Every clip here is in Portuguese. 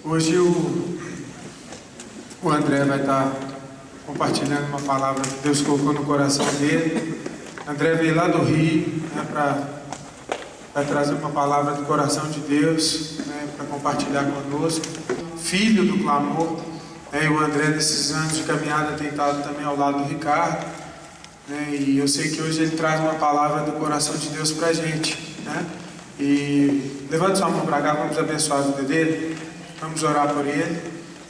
Hoje o André vai estar compartilhando uma palavra que Deus colocou no coração dele. O André veio lá do Rio, para trazer uma palavra do coração de Deus, para compartilhar conosco. Filho do clamor, e o André nesses anos de caminhada tem estado também ao lado do Ricardo, e eu sei que hoje ele traz uma palavra do coração de Deus para a gente, E levante sua mão para cá, vamos abençoar a vida dele, vamos orar por ele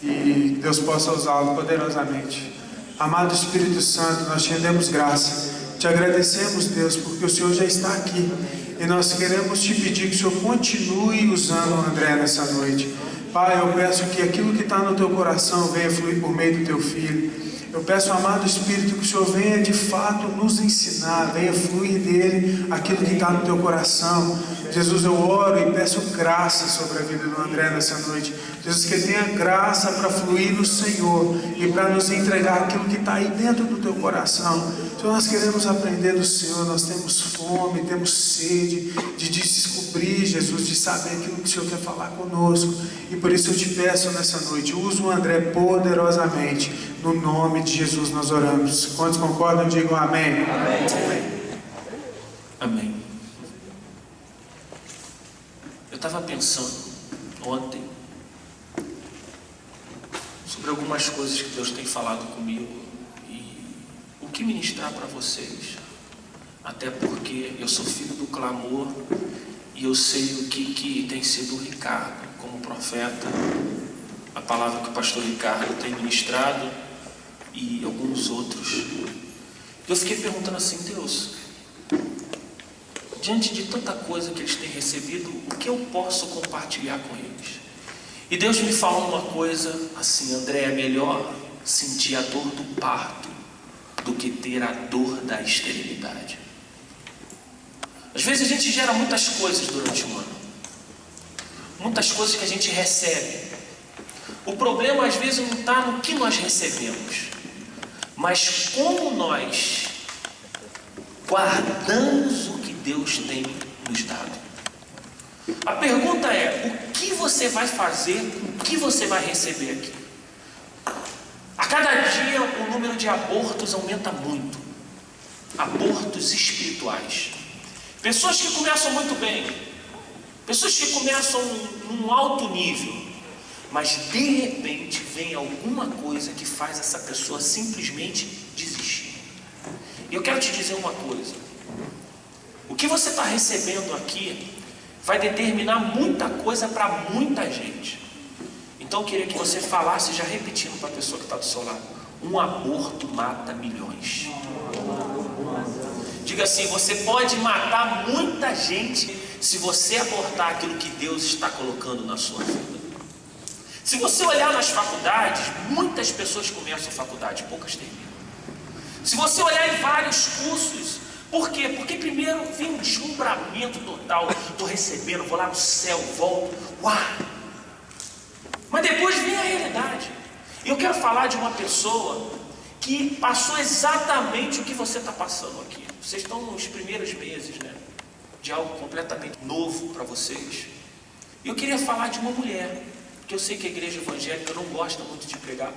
e Deus possa usá-lo poderosamente. Amado Espírito Santo, nós te rendemos graça, te agradecemos, Deus, porque o Senhor já está aqui e nós queremos te pedir que o Senhor continue usando o André nessa noite. Pai, eu peço que aquilo que está no teu coração venha fluir por meio do teu filho. Eu peço, amado Espírito, que o Senhor venha de fato nos ensinar, venha fluir dele aquilo que está no teu coração. Jesus, eu oro e peço graça sobre a vida do André nessa noite. Jesus, que ele tenha graça para fluir no Senhor e para nos entregar aquilo que está aí dentro do teu coração. Senhor, nós queremos aprender do Senhor, nós temos fome, temos sede de descobrir, Jesus, de saber aquilo que o Senhor quer falar conosco. E por isso eu te peço nessa noite, usa o André poderosamente. No nome de Jesus nós oramos. Quantos concordam, digam amém. Amém. Amém. Amém. Eu estava pensando ontem sobre algumas coisas que Deus tem falado comigo e o que ministrar para vocês, até porque eu sou filho do clamor e eu sei o que tem sido o Ricardo como profeta, a palavra que o pastor Ricardo tem ministrado e alguns outros. Eu fiquei perguntando assim, Deus, diante de tanta coisa que eles têm recebido, o que eu posso compartilhar com eles? E Deus me falou uma coisa assim, André, é melhor sentir a dor do parto do que ter a dor da esterilidade. Às vezes a gente gera muitas coisas durante o ano, muitas coisas que a gente recebe. O problema às vezes não está no que nós recebemos, mas como nós guardamos o que Deus tem nos dado. A pergunta é, o que você vai fazer com o que você vai receber aqui? A cada dia o número de abortos aumenta muito. Abortos espirituais. Pessoas que começam muito bem, pessoas que começam num alto nível, mas de repente vem alguma coisa que faz essa pessoa simplesmente desistir. E eu quero te dizer uma coisa, o que você está recebendo aqui vai determinar muita coisa para muita gente. Então eu queria que você falasse, já repetindo para a pessoa que está do seu lado, um aborto mata milhões. Diga assim, você pode matar muita gente se você abortar aquilo que Deus está colocando na sua vida. Se você olhar nas faculdades, muitas pessoas começam a faculdade, poucas terminam. Se você olhar em vários cursos, por quê? Porque primeiro vem um deslumbramento total, estou recebendo, vou lá no céu, volto, uau! Mas depois vem a realidade. Eu quero falar de uma pessoa que passou exatamente o que você está passando aqui. Vocês estão nos primeiros meses, de algo completamente novo para vocês. E eu queria falar de uma mulher, que eu sei que a igreja evangélica não gosta muito de pregar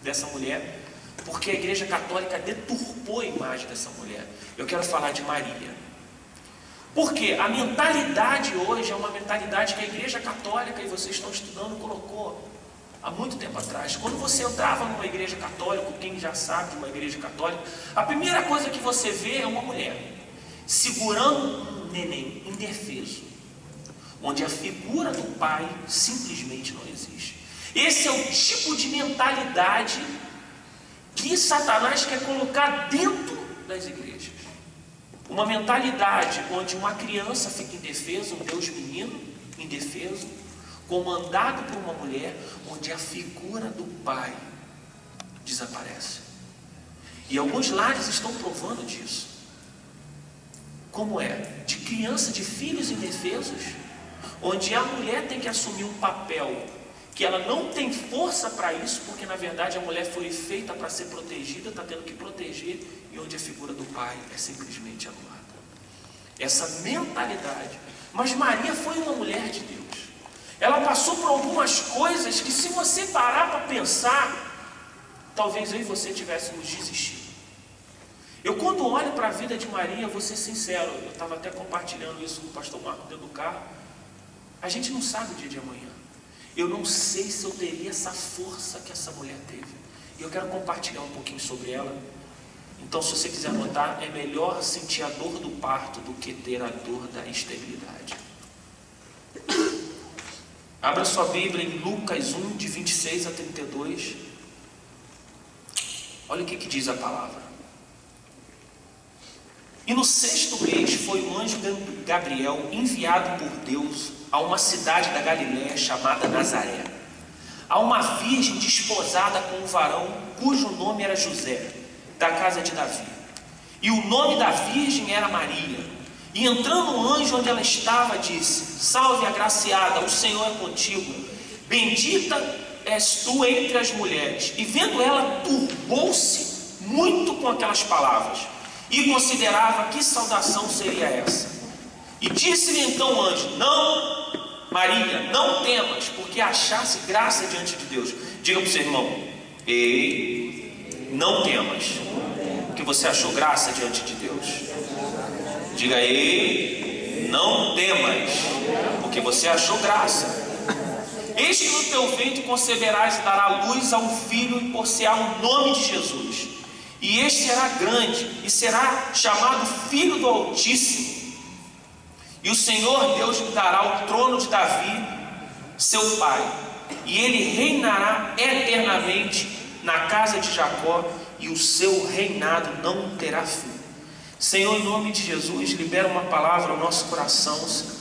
dessa mulher, porque a igreja católica deturpou a imagem dessa mulher. Eu quero falar de Maria. Porque a mentalidade hoje é uma mentalidade que a igreja católica, e vocês estão estudando, colocou há muito tempo atrás. Quando você entrava numa igreja católica, quem já sabe de uma igreja católica, a primeira coisa que você vê é uma mulher segurando um neném indefeso, onde a figura do pai simplesmente não existe. Esse é o tipo de mentalidade que Satanás quer colocar dentro das igrejas. Uma mentalidade onde uma criança fica indefesa, um Deus menino indefeso, comandado por uma mulher, onde a figura do pai desaparece. E alguns lares estão provando disso. Como é? De criança, de filhos indefesos, onde a mulher tem que assumir um papel que ela não tem força para isso, porque na verdade a mulher foi feita para ser protegida, está tendo que proteger, e onde a figura do pai é simplesmente anulada. Essa mentalidade. Mas Maria foi uma mulher de Deus. Ela passou por algumas coisas que, se você parar para pensar, talvez eu e você tivéssemos desistido. Eu, quando olho para a vida de Maria, vou ser sincero, eu estava até compartilhando isso com o pastor Marco dentro do carro. A gente não sabe o dia de amanhã. Eu não sei se eu teria essa força que essa mulher teve. E eu quero compartilhar um pouquinho sobre ela. Então, se você quiser anotar, é melhor sentir a dor do parto do que ter a dor da esterilidade. Abra sua Bíblia em Lucas 1, de 26 a 32. Olha o que diz a palavra. E no 6º mês foi o anjo Gabriel enviado por Deus a uma cidade da Galiléia chamada Nazaré, a uma virgem desposada com um varão cujo nome era José, da casa de Davi. E o nome da virgem era Maria. E entrando o anjo onde ela estava, disse: Salve, agraciada, o Senhor é contigo, bendita és tu entre as mulheres. E vendo ela, turbou-se muito com aquelas palavras, e considerava que saudação seria essa. E disse-lhe então o anjo: Não, Maria, não temas, porque achaste graça diante de Deus. Diga para o seu irmão: Ei, não temas, porque você achou graça diante de Deus. Diga: Ei, não temas, porque você achou graça. Eis que no teu ventre conceberás e dará luz a um filho, e por-se-á o nome de Jesus. E este será grande, e será chamado Filho do Altíssimo. E o Senhor Deus lhe dará o trono de Davi, seu pai, e ele reinará eternamente na casa de Jacó, e o seu reinado não terá fim. Senhor, em nome de Jesus, libera uma palavra ao nosso coração, Senhor.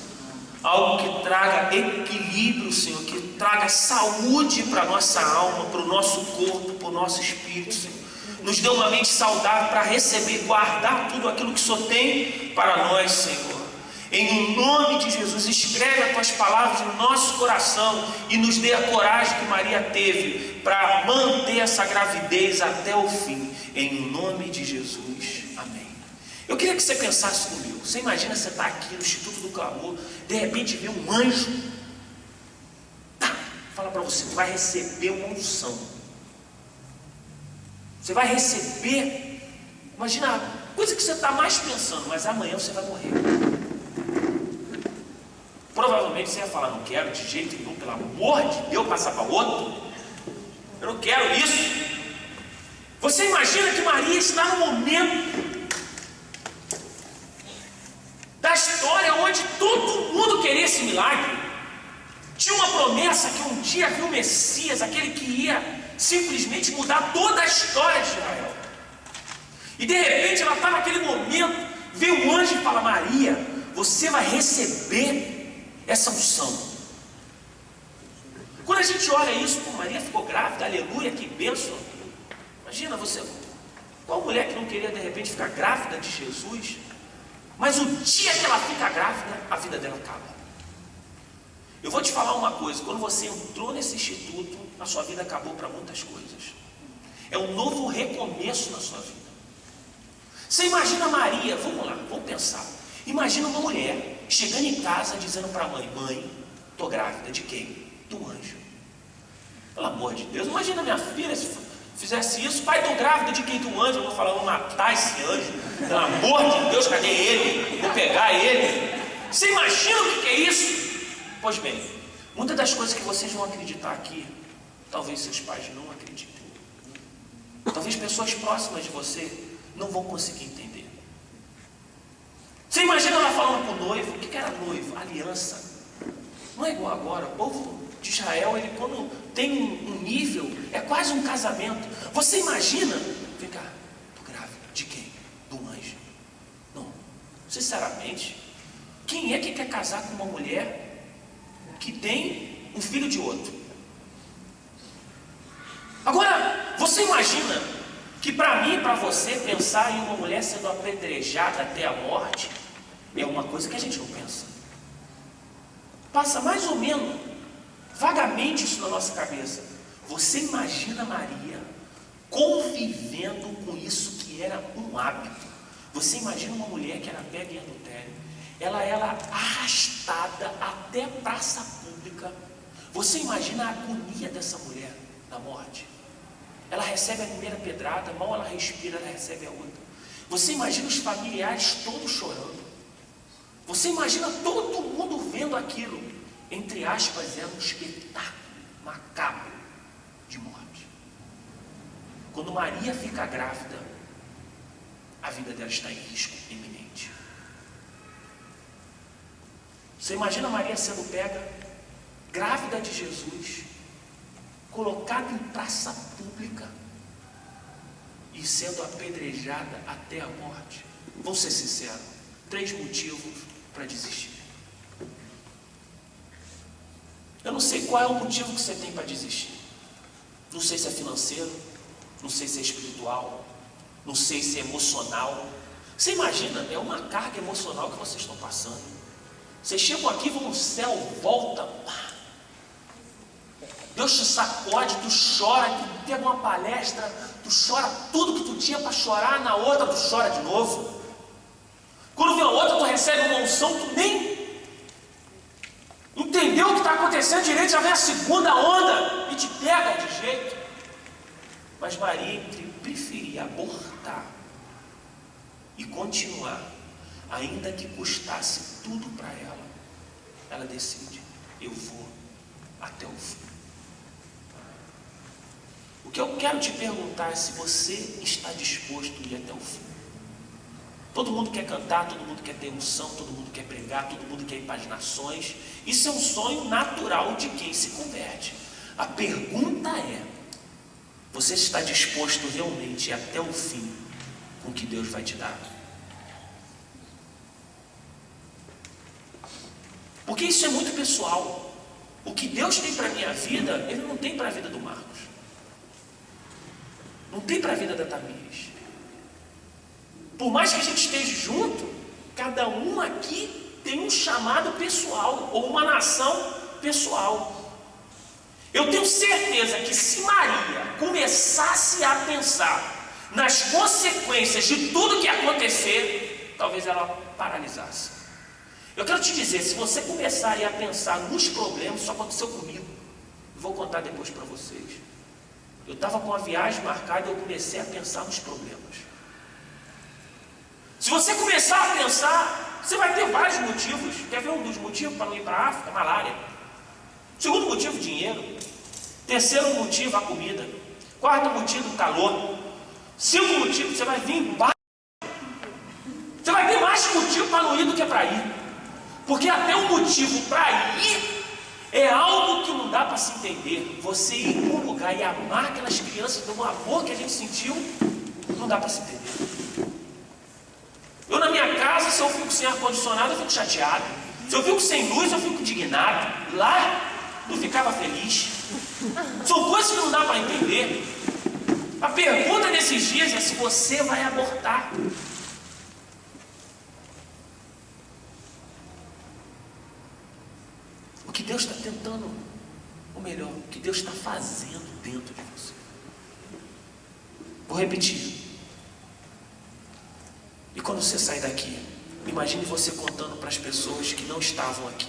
Algo que traga equilíbrio, Senhor, que traga saúde para a nossa alma, para o nosso corpo, para o nosso espírito, Senhor. Nos dê uma mente saudável para receber, guardar tudo aquilo que o Senhor tem para nós, Senhor. Em nome de Jesus, escreve as tuas palavras no nosso coração e nos dê a coragem que Maria teve para manter essa gravidez até o fim. Em nome de Jesus, amém. Eu queria que você pensasse comigo. Você imagina você estar aqui no Instituto do Clamor, de repente vê um anjo, fala para você: vai receber uma unção. Você vai receber, imagina a coisa que você está mais pensando, mas amanhã você vai morrer. Provavelmente você ia falar: não quero de jeito nenhum, pelo amor de Deus, passar para outro. Eu não quero isso. Você imagina que Maria está no momento da história onde todo mundo queria esse milagre. Tinha uma promessa que um dia viu o Messias, aquele que ia simplesmente mudar toda a história de Israel. E de repente ela está naquele momento, vê um anjo e fala: Maria, você vai receber essa unção. Quando a gente olha isso, pô, Maria ficou grávida, aleluia, que bênção. Imagina você, qual mulher que não queria de repente ficar grávida de Jesus? Mas o dia que ela fica grávida, a vida dela acaba. Eu vou te falar uma coisa: quando você entrou nesse instituto, a sua vida acabou para muitas coisas. É um novo recomeço na sua vida. Você imagina Maria, vamos lá, vamos pensar. Imagina uma mulher chegando em casa dizendo para a mãe: Mãe, estou grávida. De quem? Do anjo. Pelo amor de Deus, imagina minha filha se fizesse isso: Pai, estou grávida. De quem? Do anjo. Eu vou falar: vou matar esse anjo. Pelo amor de Deus, cadê ele? Vou pegar ele. Você imagina o que é isso? Pois bem, muitas das coisas que vocês vão acreditar aqui, talvez seus pais não acreditem. Talvez pessoas próximas de você não vão conseguir entender. Você imagina ela falando com o noivo? O que era noivo? Aliança. Não é igual agora. O povo de Israel, ele quando tem um nível, é quase um casamento. Você imagina? Vem cá, estou grávida. De quem? Do anjo. Não. Sinceramente, quem é que quer casar com uma mulher que tem um filho de outro? Agora, você imagina que para mim e para você, pensar em uma mulher sendo apedrejada até a morte é uma coisa que a gente não pensa. Passa mais ou menos vagamente isso na nossa cabeça. Você imagina Maria convivendo com isso que era um hábito. Você imagina uma mulher que era pega em adultério, ela era arrastada até a praça pública pública. Você imagina a agonia dessa mulher na morte? Ela recebe a primeira pedrada, mal ela respira, ela recebe a outra. Você imagina os familiares todos chorando. Você imagina todo mundo vendo aquilo. Entre aspas, era um espetáculo macabro de morte. Quando Maria fica grávida, a vida dela está em risco iminente. Você imagina Maria sendo pega, grávida de Jesus, colocada em praça pública e sendo apedrejada até a morte? Vamos ser sinceros, 3 motivos para desistir. Eu não sei qual é o motivo que você tem para desistir. Não sei se é financeiro, não sei se é espiritual, não sei se é emocional. Você imagina, é uma carga emocional que vocês estão passando. Vocês chegam aqui, vão no céu, volta, pá. Deus te sacode, tu chora, tu pega uma palestra, tu chora tudo que tu tinha para chorar, na outra tu chora de novo. Quando vem a outra, tu recebe uma unção, tu nem entendeu o que está acontecendo direito, já vem a segunda onda e te pega de jeito. Mas Maria preferia abortar e continuar, ainda que custasse tudo para ela. Ela decide, eu vou até o fim. O que eu quero te perguntar é se você está disposto a ir até o fim. Todo mundo quer cantar, todo mundo quer ter unção, todo mundo quer pregar, todo mundo quer ir para as nações. Isso é um sonho natural de quem se converte. A pergunta é, você está disposto realmente a ir até o fim com o que Deus vai te dar? Porque isso é muito pessoal. O que Deus tem para a minha vida, Ele não tem para a vida do Marcos. Não tem para a vida da Tamires. Por mais que a gente esteja junto, cada um aqui tem um chamado pessoal, ou uma nação pessoal. Eu tenho certeza que se Maria começasse a pensar nas consequências de tudo que ia acontecer, talvez ela paralisasse. Eu quero te dizer, se você começar a pensar nos problemas, isso aconteceu comigo. Vou contar depois para vocês. Eu estava com uma viagem marcada e eu comecei a pensar nos problemas. Se você começar a pensar, você vai ter vários motivos. Quer ver um dos motivos para não ir para a África? Malária. Segundo motivo, dinheiro. Terceiro motivo, a comida. Quarto motivo, calor. 5 motivos, você vai vir embaixo. Você vai ter mais motivo para não ir do que para ir. Porque até o motivo para ir é algo que não dá para se entender. Você ir para um lugar e amar aquelas crianças pelo amor que a gente sentiu, não dá para se entender. Eu na minha casa, se eu fico sem ar-condicionado, eu fico chateado. Se eu fico sem luz, eu fico indignado. Lá, eu ficava feliz. São coisas que não dá para entender. A pergunta desses dias é se você vai abortar. O que Deus está tentando, ou melhor, o que Deus está fazendo dentro de você. Vou repetir. E quando você sair daqui, imagine você contando para as pessoas que não estavam aqui,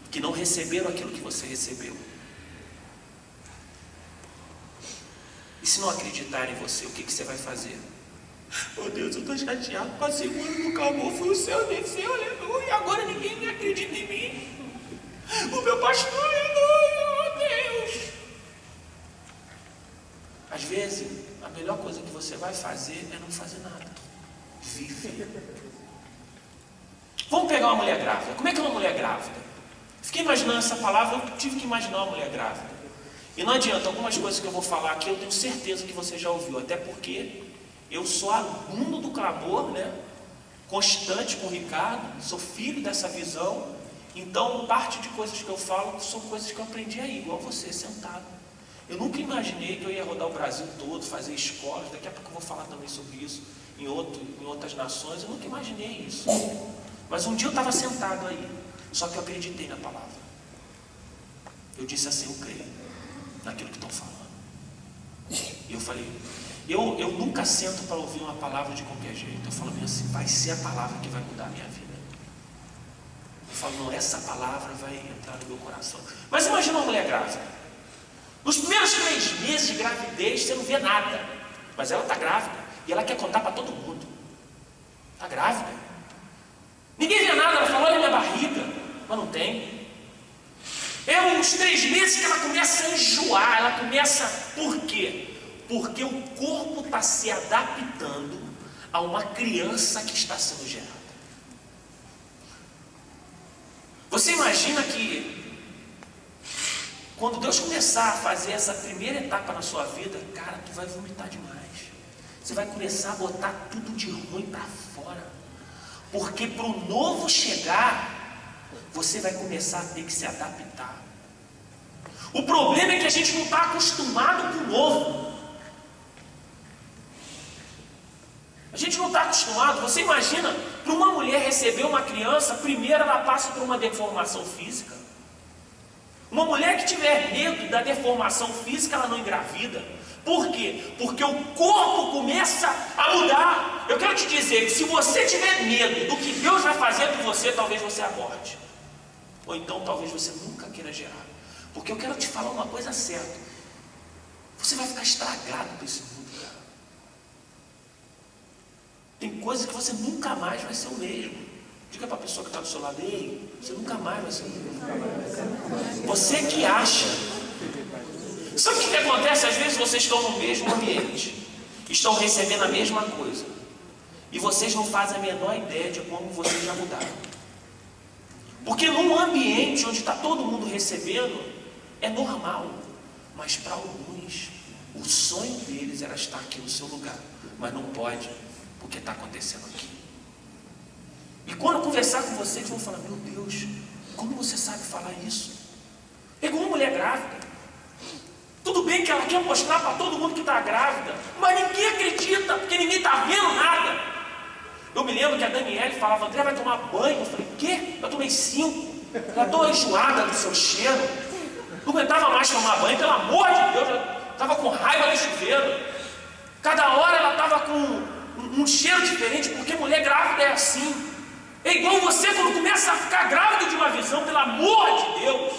que não receberam aquilo que você recebeu. E se não acreditarem em você, o que você vai fazer? Oh Deus, eu estou chateado, passei o ano no clamor, fui o céu, desceu, aleluia, agora ninguém me acredita em mim. O meu pastor, aleluia, oh Deus. Às vezes, a melhor coisa que você vai fazer é não fazer nada. Viver. Vamos pegar uma mulher grávida. Como é que é uma mulher grávida? Fiquei imaginando essa palavra, eu tive que imaginar uma mulher grávida. E não adianta, algumas coisas que eu vou falar aqui, eu tenho certeza que você já ouviu, até porque eu sou aluno do clamor, né? Constante com o Ricardo, sou filho dessa visão. Então, parte de coisas que eu falo são coisas que eu aprendi aí, igual você, sentado. Eu nunca imaginei que eu ia rodar o Brasil todo, fazer escolas, daqui a pouco eu vou falar também sobre isso, em outras nações, eu nunca imaginei isso. Mas um dia eu estava sentado aí, só que eu acreditei na palavra. Eu disse assim, eu creio naquilo que estão falando. E eu falei, eu nunca sento para ouvir uma palavra de qualquer jeito. Eu falo assim, vai ser a palavra que vai mudar a minha vida. Eu falo falo, não, essa palavra vai entrar no meu coração. Mas imagina uma mulher grávida. Nos primeiros 3 meses de gravidez, você não vê nada. Mas ela está grávida e ela quer contar para todo mundo. Está grávida. Ninguém vê nada, ela fala, olha minha barriga. Mas não tem. É uns 3 meses que ela começa a enjoar. Ela começa... Por quê? Porque o corpo está se adaptando a uma criança que está sendo gerada. Você imagina que quando Deus começar a fazer essa primeira etapa na sua vida, cara, tu vai vomitar demais. Você vai começar a botar tudo de ruim para fora. Porque para o novo chegar, você vai começar a ter que se adaptar. O problema é que a gente não está acostumado com o novo. A gente não está acostumado. Você imagina, para uma mulher receber uma criança, primeiro ela passa por uma deformação física. Uma mulher que tiver medo da deformação física, ela não engravida. Por quê? Porque o corpo começa a mudar. Eu quero te dizer que se você tiver medo do que Deus vai fazer por você, talvez você aborte. Ou então talvez você nunca queira gerar. Porque eu quero te falar uma coisa certa. Você vai ficar estragado por esse mundo, cara. Tem coisas que você nunca mais vai ser o mesmo. Diga para a pessoa que está do seu lado, ei, você nunca mais vai ser o mesmo. Você que acha. Sabe o que acontece? Às vezes vocês estão no mesmo ambiente, estão recebendo a mesma coisa, e vocês não fazem a menor ideia de como vocês já mudaram. Porque num ambiente onde está todo mundo recebendo, é normal. Mas para alguns, o sonho deles era estar aqui no seu lugar. Mas não pode, porque está acontecendo aqui. E quando eu conversar com vocês, vão falar, meu Deus, como você sabe falar isso? É igual uma mulher grávida. Tudo bem que ela quer mostrar para todo mundo que está grávida, mas ninguém acredita, porque ninguém está vendo nada. Eu me lembro que a Daniele falava, André vai tomar banho. Eu falei, quê? Eu tomei 5. Já estou enjoada do seu cheiro. Não aguentava mais tomar banho, pelo amor de Deus. Eu estava com raiva do chuveiro. Cada hora ela estava com um cheiro diferente, porque mulher grávida é assim. É igual você quando começa a ficar grávida de uma visão, pelo amor de Deus,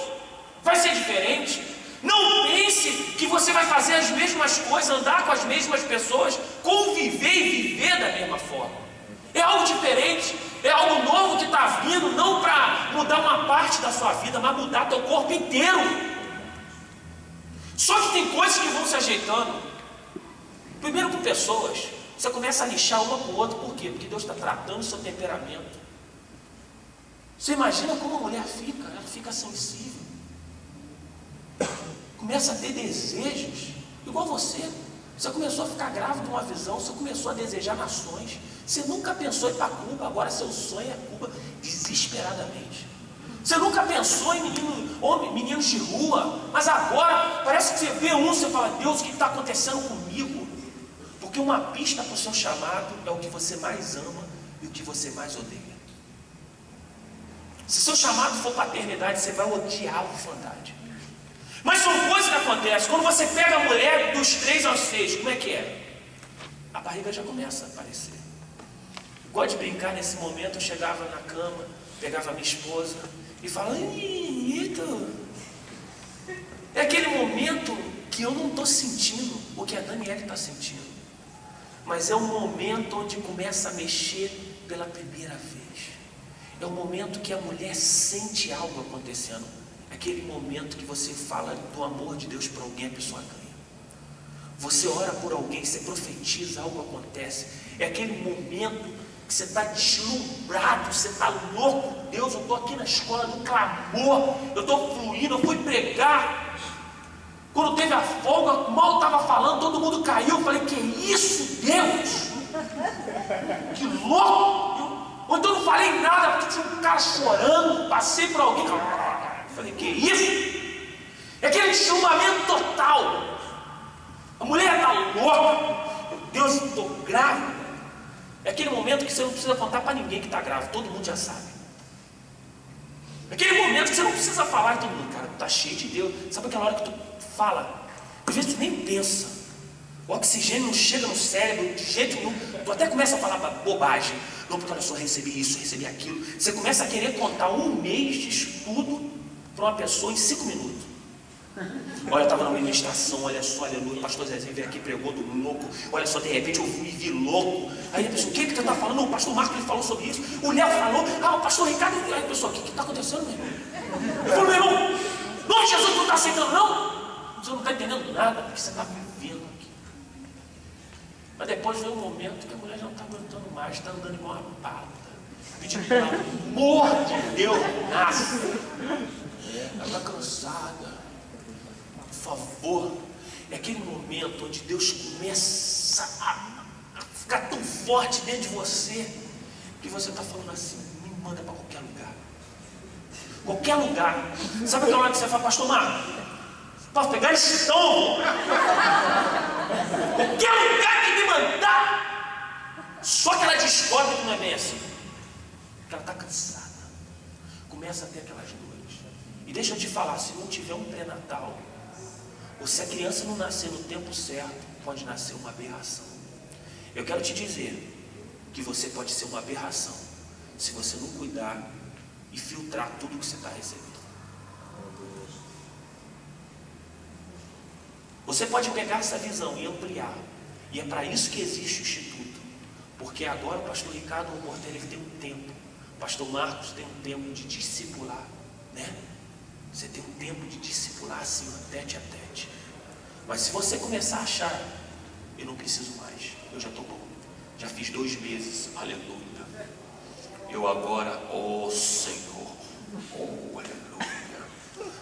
vai ser diferente. Não pense que você vai fazer as mesmas coisas, andar com as mesmas pessoas, conviver e viver da mesma forma. É algo diferente, é algo novo que está vindo, não para mudar uma parte da sua vida, mas mudar teu corpo inteiro. Só que tem coisas que vão se ajeitando. Primeiro com pessoas, você começa a lixar uma com o outro, por quê? Porque Deus está tratando o seu temperamento. Você imagina como a mulher fica, ela fica sensível. Começa a ter desejos, igual você. Você começou a ficar grávida de uma visão, você começou a desejar nações. Você nunca pensou em ir para Cuba, agora seu sonho é Cuba desesperadamente. Você nunca pensou em meninos de rua, mas agora parece que você vê um, você fala, Deus, o que está acontecendo comigo? Porque uma pista para o seu chamado é o que você mais ama e o que você mais odeia. Se seu chamado for paternidade, você vai odiar a orfandade. Mas são coisas que acontecem. Quando você pega a mulher dos 3 aos 6, como é que é? A barriga já começa a aparecer. Gosto de brincar nesse momento, eu chegava na cama, pegava a minha esposa e falava, Ito. É aquele momento que eu não estou sentindo o que a Daniele está sentindo. Mas é um momento onde começa a mexer pela primeira vez. É o momento que a mulher sente algo acontecendo. Aquele momento que você fala do amor de Deus para alguém, a pessoa ganha. Você ora por alguém, você profetiza, algo acontece. É aquele momento que você está deslumbrado, você está louco. Deus, eu estou aqui na escola do clamor, eu estou fluindo, eu fui pregar. Quando teve a folga, mal estava falando, todo mundo caiu. Eu falei, que isso, Deus? Que louco! Ou então não falei nada, porque tinha um cara chorando, passei por alguém. Eu falei, que isso? É aquele deslumamento total. A mulher está louca. Meu Deus, eu estou grávida. É aquele momento que você não precisa contar para ninguém que está grávida, todo mundo já sabe. É aquele momento que você não precisa falar, todo mundo, cara, tu está cheio de Deus. Sabe aquela hora que tu fala? Às vezes tu nem pensa. O oxigênio não chega no cérebro de jeito nenhum. Tu até começa a falar bobagem. Não, porque olha só, recebi isso, recebi aquilo. Você começa a querer contar um mês de estudo para uma pessoa em 5 minutos. Olha, eu estava na ministração, olha só, aleluia, o pastor Zezinho veio aqui, pregou do louco. Olha só, de repente eu me vi louco. Aí a pessoa, o que você está falando? Não, o pastor Marcos ele falou sobre isso. O Léo falou, o pastor Ricardo. Aí a pessoa, o que está acontecendo, meu irmão? Eu falo, meu irmão, não, Jesus não está aceitando, não. Você não está entendendo nada do que você está vivendo aqui. Mas depois veio um momento que a mulher já não está aguentando mais, está andando igual uma pata, pedindo pelo amor de Deus, nasce. Ela está cansada. Por favor, é aquele momento onde Deus começa a ficar tão forte dentro de você, que você está falando assim, me manda para qualquer lugar. Qualquer lugar. Sabe aquela hora que você fala, pastor Marcos, para pegar esse tom, qualquer lugar que me mandar. Só que ela descobre que não é bem assim, que ela está cansada, começa a ter aquelas dores. E deixa eu te falar, se não tiver um pré-natal, ou se a criança não nascer no tempo certo, pode nascer uma aberração. Eu quero te dizer que você pode ser uma aberração se você não cuidar e filtrar tudo que você está recebendo. Você pode pegar essa visão e ampliar. E é para isso que existe o Instituto. Porque agora o pastor Ricardo Portela tem um tempo. O pastor Marcos tem um tempo de discipular, né? Você tem um tempo de discipular assim, tete a tete. Mas se você começar a achar, eu não preciso mais, eu já estou bom, já fiz 2 meses, aleluia. Eu agora, Senhor, aleluia.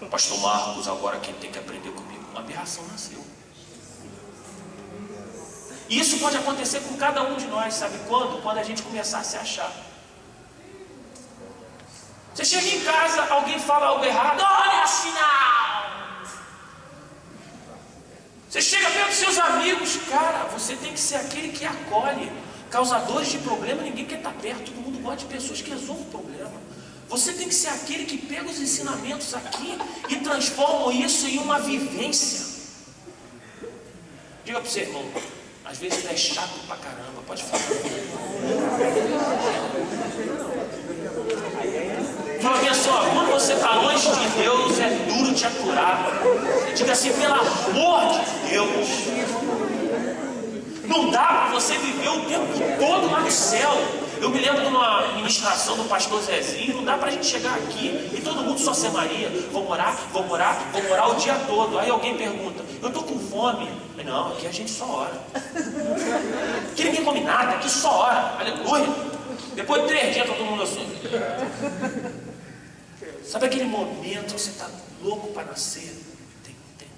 Pastor Marcos, agora quem tem que aprender comigo? Uma aberração nasceu. E isso pode acontecer com cada um de nós, sabe quando? Quando a gente começar a se achar. Você chega em casa, alguém fala algo errado, olha sinal. Você chega perto dos seus amigos, cara, você tem que ser aquele que acolhe. Causadores de problema, ninguém quer estar perto, todo mundo gosta de pessoas que resolvem o problema. Você tem que ser aquele que pega os ensinamentos aqui e transforma isso em uma vivência. Diga para o seu irmão, às vezes é chato pra caramba, pode falar. Fala bem só, quando você está longe de Deus, é duro te aturar. Diga assim, pelo amor de Deus. Não dá para você viver o tempo todo lá no céu. Eu me lembro de uma ministração do pastor Zezinho, não dá para a gente chegar aqui e todo mundo só ser Maria. Vamos orar o dia todo. Aí alguém pergunta, eu estou com fome. Não, aqui a gente só ora. Aqui ninguém come nada, aqui só ora. Aleluia. Depois de 3 dias todo mundo assim. Sabe aquele momento que você está louco para nascer? Tem um tempo.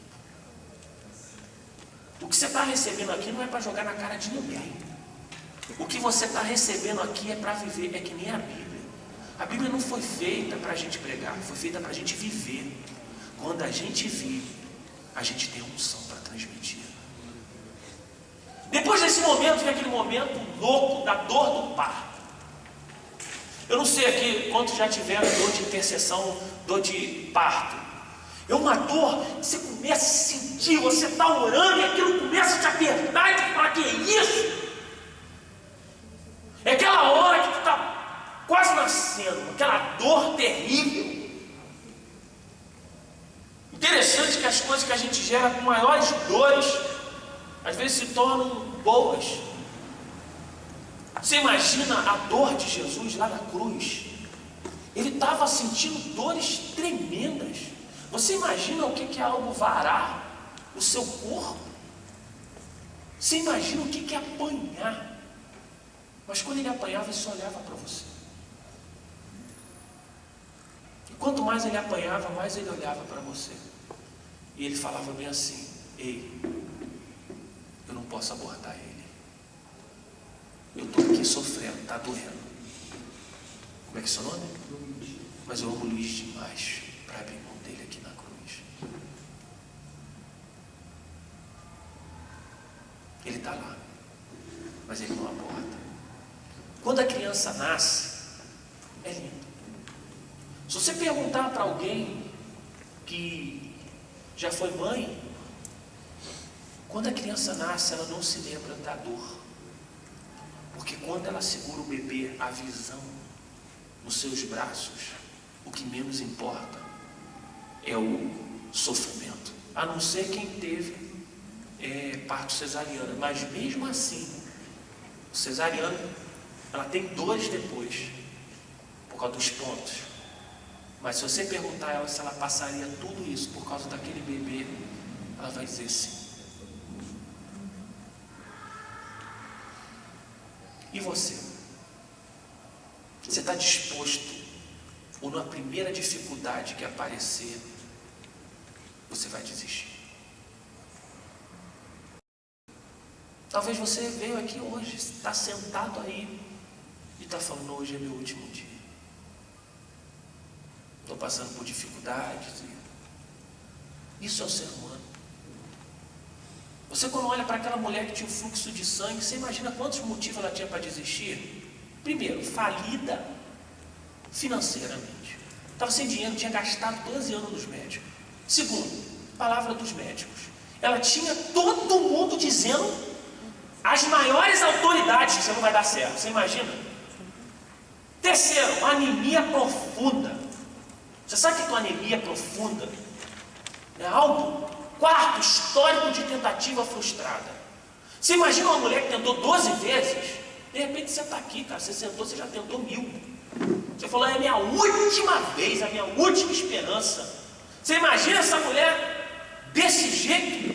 O que você está recebendo aqui não é para jogar na cara de ninguém. O que você está recebendo aqui é para viver, é que nem a Bíblia. A Bíblia não foi feita para a gente pregar, foi feita para a gente viver. Quando a gente vive, a gente tem unção para transmitir. Depois desse momento, vem aquele momento louco da dor do parto. Eu não sei aqui quantos já tiveram dor de intercessão, dor de parto. É uma dor que você começa a sentir, você está orando e aquilo começa a te apertar e tu fala, que é isso? É aquela hora que tu está quase nascendo, aquela dor terrível. Interessante que as coisas que a gente gera com maiores dores, às vezes se tornam boas. Você imagina a dor de Jesus lá na cruz? Ele estava sentindo dores tremendas. Você imagina o que é algo varar o seu corpo? Você imagina o que é apanhar? Mas quando ele apanhava, ele só olhava para você. E quanto mais ele apanhava, mais ele olhava para você. E ele falava bem assim, ei, eu não posso abortar ele. Eu estou aqui sofrendo, está doendo. Como é que é seu nome? Mas eu amo o Luiz demais para abrir mão dele aqui na cruz. Ele está lá, mas ele não aborta. Quando a criança nasce, é lindo. Se você perguntar para alguém que já foi mãe, quando a criança nasce, ela não se lembra da dor. Porque quando ela segura o bebê, a visão nos seus braços, o que menos importa é o sofrimento. A não ser quem teve parto cesariana. Mas mesmo assim, o cesariano, ela tem dores depois, por causa dos pontos. Mas se você perguntar a ela se ela passaria tudo isso por causa daquele bebê, ela vai dizer sim. E você? Você está disposto? Ou na primeira dificuldade que aparecer, você vai desistir? Talvez você veio aqui hoje, está sentado aí e está falando: hoje é meu último dia. Estou passando por dificuldades. Isso é o ser humano. Você, quando olha para aquela mulher que tinha um fluxo de sangue, você imagina quantos motivos ela tinha para desistir? Primeiro, falida financeiramente. Estava sem dinheiro, tinha gastado 12 anos nos médicos. Segundo, palavra dos médicos. Ela tinha todo mundo dizendo, as maiores autoridades, que você não vai dar certo. Você imagina? Terceiro, anemia profunda. Você sabe o que é uma anemia profunda? É algo. Quarto, histórico de tentativa frustrada. Você imagina uma mulher que tentou 12 vezes, de repente você está aqui, cara, você sentou, você já tentou 1000. Você falou: é a minha última vez, a minha última esperança. Você imagina essa mulher desse jeito,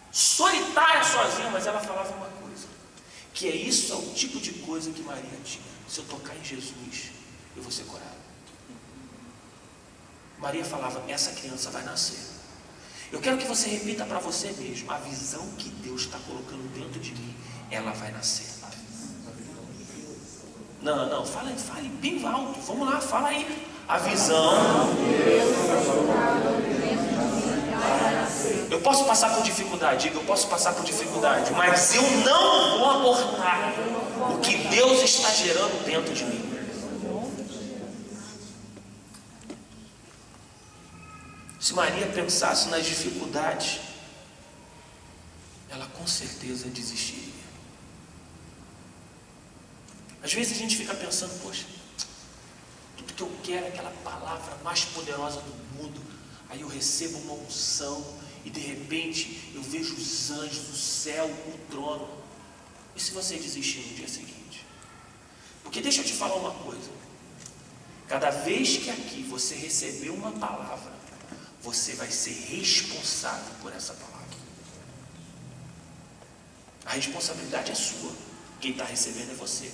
solitária, sozinha, mas ela falava uma coisa, que é isso, é o tipo de coisa que Maria tinha. Se eu tocar em Jesus, eu vou ser curado. Maria falava: essa criança vai nascer. Eu quero que você repita para você mesmo: a visão que Deus está colocando dentro de mim, ela vai nascer. Não, fale bem alto. Vamos lá, fala aí. A visão. Eu posso passar por dificuldade, diga, eu posso passar por dificuldade, mas eu não vou abortar o que Deus está gerando dentro de mim. Se Maria pensasse nas dificuldades, ela com certeza desistiria. Às vezes a gente fica pensando: poxa, tudo que eu quero é aquela palavra mais poderosa do mundo. Aí eu recebo uma unção e de repente eu vejo os anjos, o céu, o trono. E se você desistir no dia seguinte? Porque deixa eu te falar uma coisa. Cada vez que aqui você receber uma palavra, você vai ser responsável por essa palavra. A responsabilidade é sua. Quem está recebendo é você.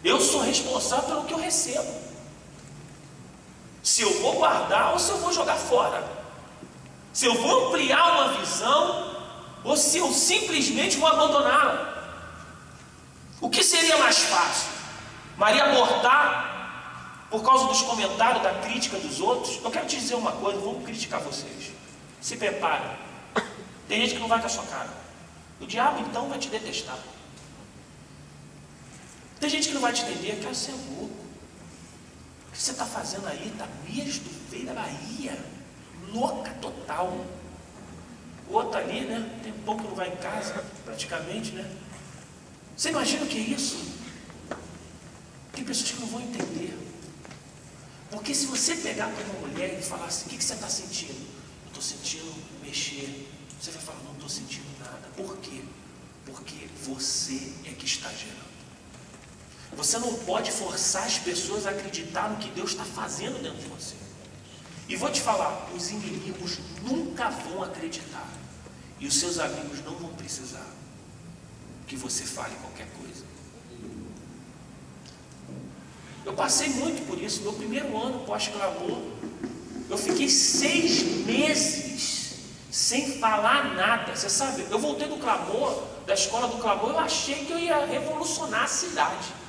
Eu sou responsável pelo que eu recebo. Se eu vou guardar ou se eu vou jogar fora. Se eu vou ampliar uma visão ou se eu simplesmente vou abandoná-la. O que seria mais fácil? Maria abortar por causa dos comentários, da crítica dos outros? Eu quero te dizer uma coisa, vamos criticar vocês. Se prepare. Tem gente que não vai com a sua cara. O diabo então vai te detestar. Tem gente que não vai te entender, cara, você é louco. O que você está fazendo aí? Está mesmo, veio da Bahia. Louca total. O outro ali, né? Tem um pouco que não vai em casa, praticamente, né? Você imagina o que é isso? Tem pessoas que não vão entender. Porque se você pegar para uma mulher e falar assim: o que você está sentindo? Eu estou sentindo mexer. Você vai falar: não estou sentindo nada. Por quê? Porque você é que está gerando. Você não pode forçar as pessoas a acreditar no que Deus está fazendo dentro de você. E vou te falar, os inimigos nunca vão acreditar. E os seus amigos não vão precisar que você fale qualquer coisa. Eu passei muito por isso. Meu primeiro ano pós-clamor, eu fiquei 6 meses sem falar nada. Você sabe, eu voltei do clamor, da escola do clamor, eu achei que eu ia revolucionar a cidade.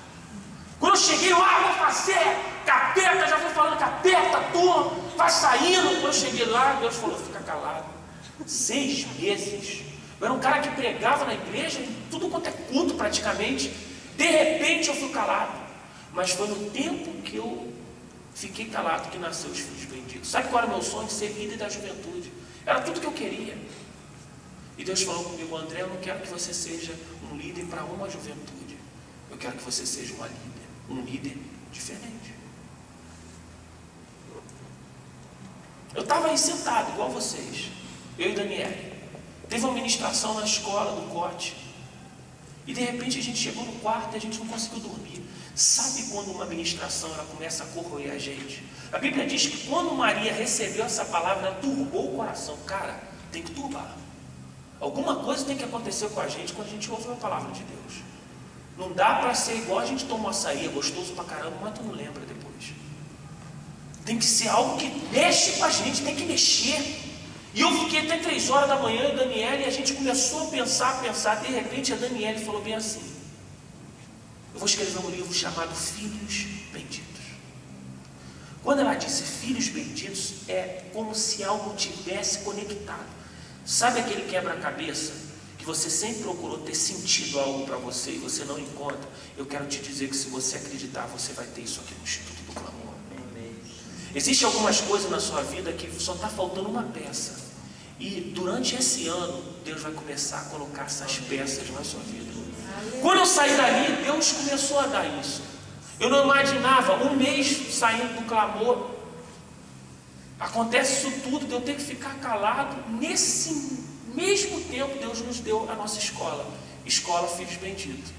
Quando eu cheguei, vou fazer, capeta, já fui falando, capeta, tu, vai saindo. Quando eu cheguei lá, Deus falou: fica calado. 6 meses. Eu era um cara que pregava na igreja, em tudo quanto é culto praticamente. De repente eu fui calado. Mas foi no tempo que eu fiquei calado que nasceu os filhos benditos. Sabe qual era o meu sonho? De ser líder da juventude. Era tudo que eu queria. E Deus falou comigo: André, eu não quero que você seja um líder para uma juventude. Eu quero que você seja um líder diferente. Eu estava aí sentado, igual vocês, eu e Daniele. Teve uma ministração na escola do Corte. E de repente a gente chegou no quarto e a gente não conseguiu dormir. Sabe quando uma ministração ela começa a corroer a gente? A Bíblia diz que quando Maria recebeu essa palavra, ela turbou o coração. Cara, tem que turbar. Alguma coisa tem que acontecer com a gente quando a gente ouve uma palavra de Deus. Não dá para ser igual a gente toma um açaí, é gostoso pra caramba, mas tu não lembra depois. Tem que ser algo que mexe com a gente, tem que mexer. E eu fiquei até 3 horas da manhã, e Daniela, e a gente começou a pensar. De repente a Daniela falou bem assim: eu vou escrever um livro chamado Filhos Benditos. Quando ela disse Filhos Benditos, é como se algo tivesse conectado. Sabe aquele quebra-cabeça que você sempre procurou ter sentido algo para você e você não encontra? Eu quero te dizer que se você acreditar, você vai ter isso aqui no Instituto do Clamor. Existem algumas coisas na sua vida que só está faltando uma peça. E durante esse ano, Deus vai começar a colocar essas peças na sua vida. Quando eu saí dali, Deus começou a dar isso. Eu não imaginava, um mês saindo do clamor, acontece isso tudo, de eu ter que ficar calado. Nesse mesmo tempo, Deus nos deu a nossa escola, Escola Filhos Benditos.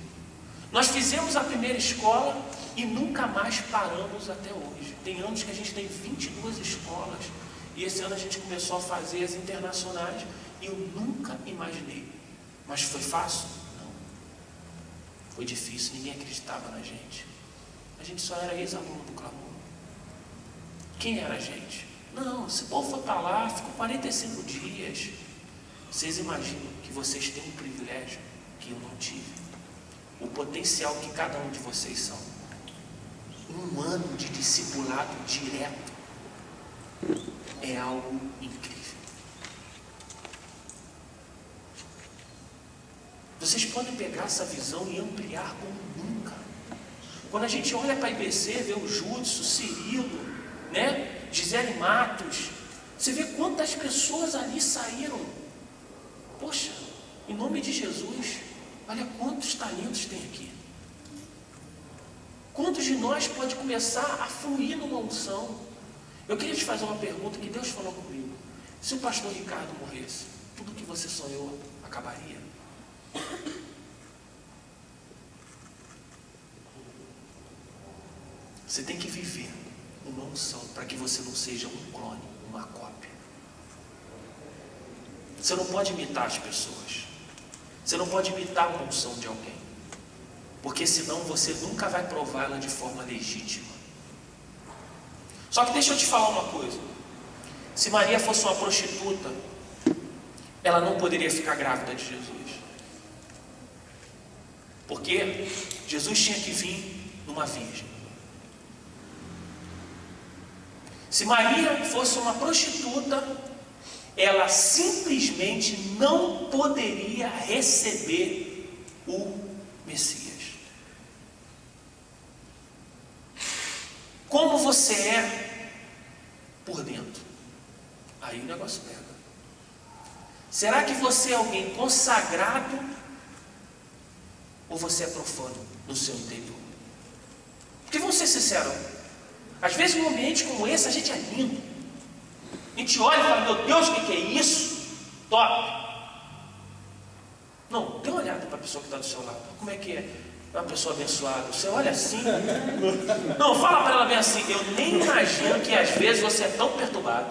Nós fizemos a primeira escola e nunca mais paramos até hoje. Tem anos que a gente tem 22 escolas. E esse ano a gente começou a fazer as internacionais. E eu nunca imaginei. Mas foi fácil? Não. Foi difícil, ninguém acreditava na gente. A gente só era ex-aluno do clamor. Quem era a gente? Não, esse povo foi para lá, ficou 45 dias. Vocês imaginam que vocês têm um privilégio que eu não tive? O potencial que cada um de vocês são. Um ano de discipulado direto é algo incrível. Vocês podem pegar essa visão e ampliar como nunca. Quando a gente olha para a IBC, vê o Júdice, o Cirilo, né? Gisele Matos, você vê quantas pessoas ali saíram. Poxa, em nome de Jesus, olha quantos talentos tem aqui. Quantos de nós pode começar a fluir numa unção? Eu queria te fazer uma pergunta que Deus falou comigo. Se o pastor Ricardo morresse, tudo que você sonhou acabaria? Você tem que viver uma unção para que você não seja um clone, uma cópia. Você não pode imitar as pessoas. Você não pode imitar uma unção de alguém. Porque senão você nunca vai prová-la de forma legítima. Só que deixa eu te falar uma coisa. Se Maria fosse uma prostituta, ela não poderia ficar grávida de Jesus. Porque Jesus tinha que vir numa virgem. Se Maria fosse uma prostituta, ela simplesmente não poderia receber o Messias. Como você é por dentro? Aí o negócio pega. Será que você é alguém consagrado ou você é profano no seu interior? Porque vamos ser sinceros, às vezes num ambiente como esse a gente é lindo. A gente olha e fala, meu Deus, o que é isso? Top! Não, dê uma olhada para a pessoa que está do seu lado. Como é que é? É uma pessoa abençoada. Você olha assim. Não, fala para ela bem assim. Eu nem imagino que às vezes você é tão perturbado.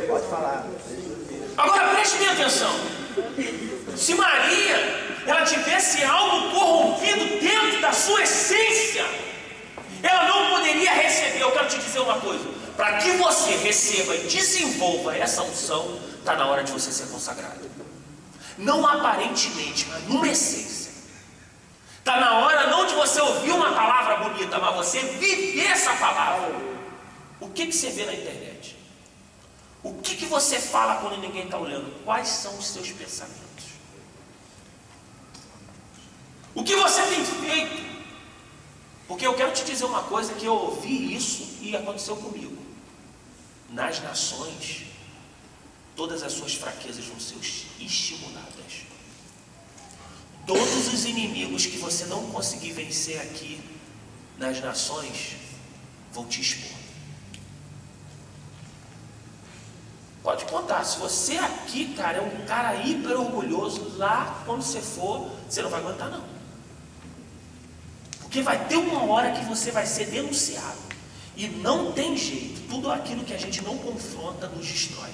Pode falar. Agora preste bem atenção. Se Maria, ela tivesse algo corrompido dentro da sua essência, ela não poderia receber. Eu quero te dizer uma coisa. Para que você receba e desenvolva essa unção, está na hora de você ser consagrado. Não aparentemente, mas numa essência. Está na hora não de você ouvir uma palavra bonita, mas você viver essa palavra. O que você vê na internet? O que você fala quando ninguém está olhando? Quais são os seus pensamentos? O que você tem feito? Porque eu quero te dizer uma coisa que eu ouvi isso e aconteceu comigo. nas nações, todas as suas fraquezas vão ser estimuladas. Todos os inimigos que você não conseguir vencer aqui nas nações vão te expor. Pode contar, se você aqui, cara, é um cara hiper orgulhoso, lá quando você for, você não vai aguentar não. Porque vai ter uma hora que você vai ser denunciado. E não tem jeito, tudo aquilo que a gente não confronta nos destrói.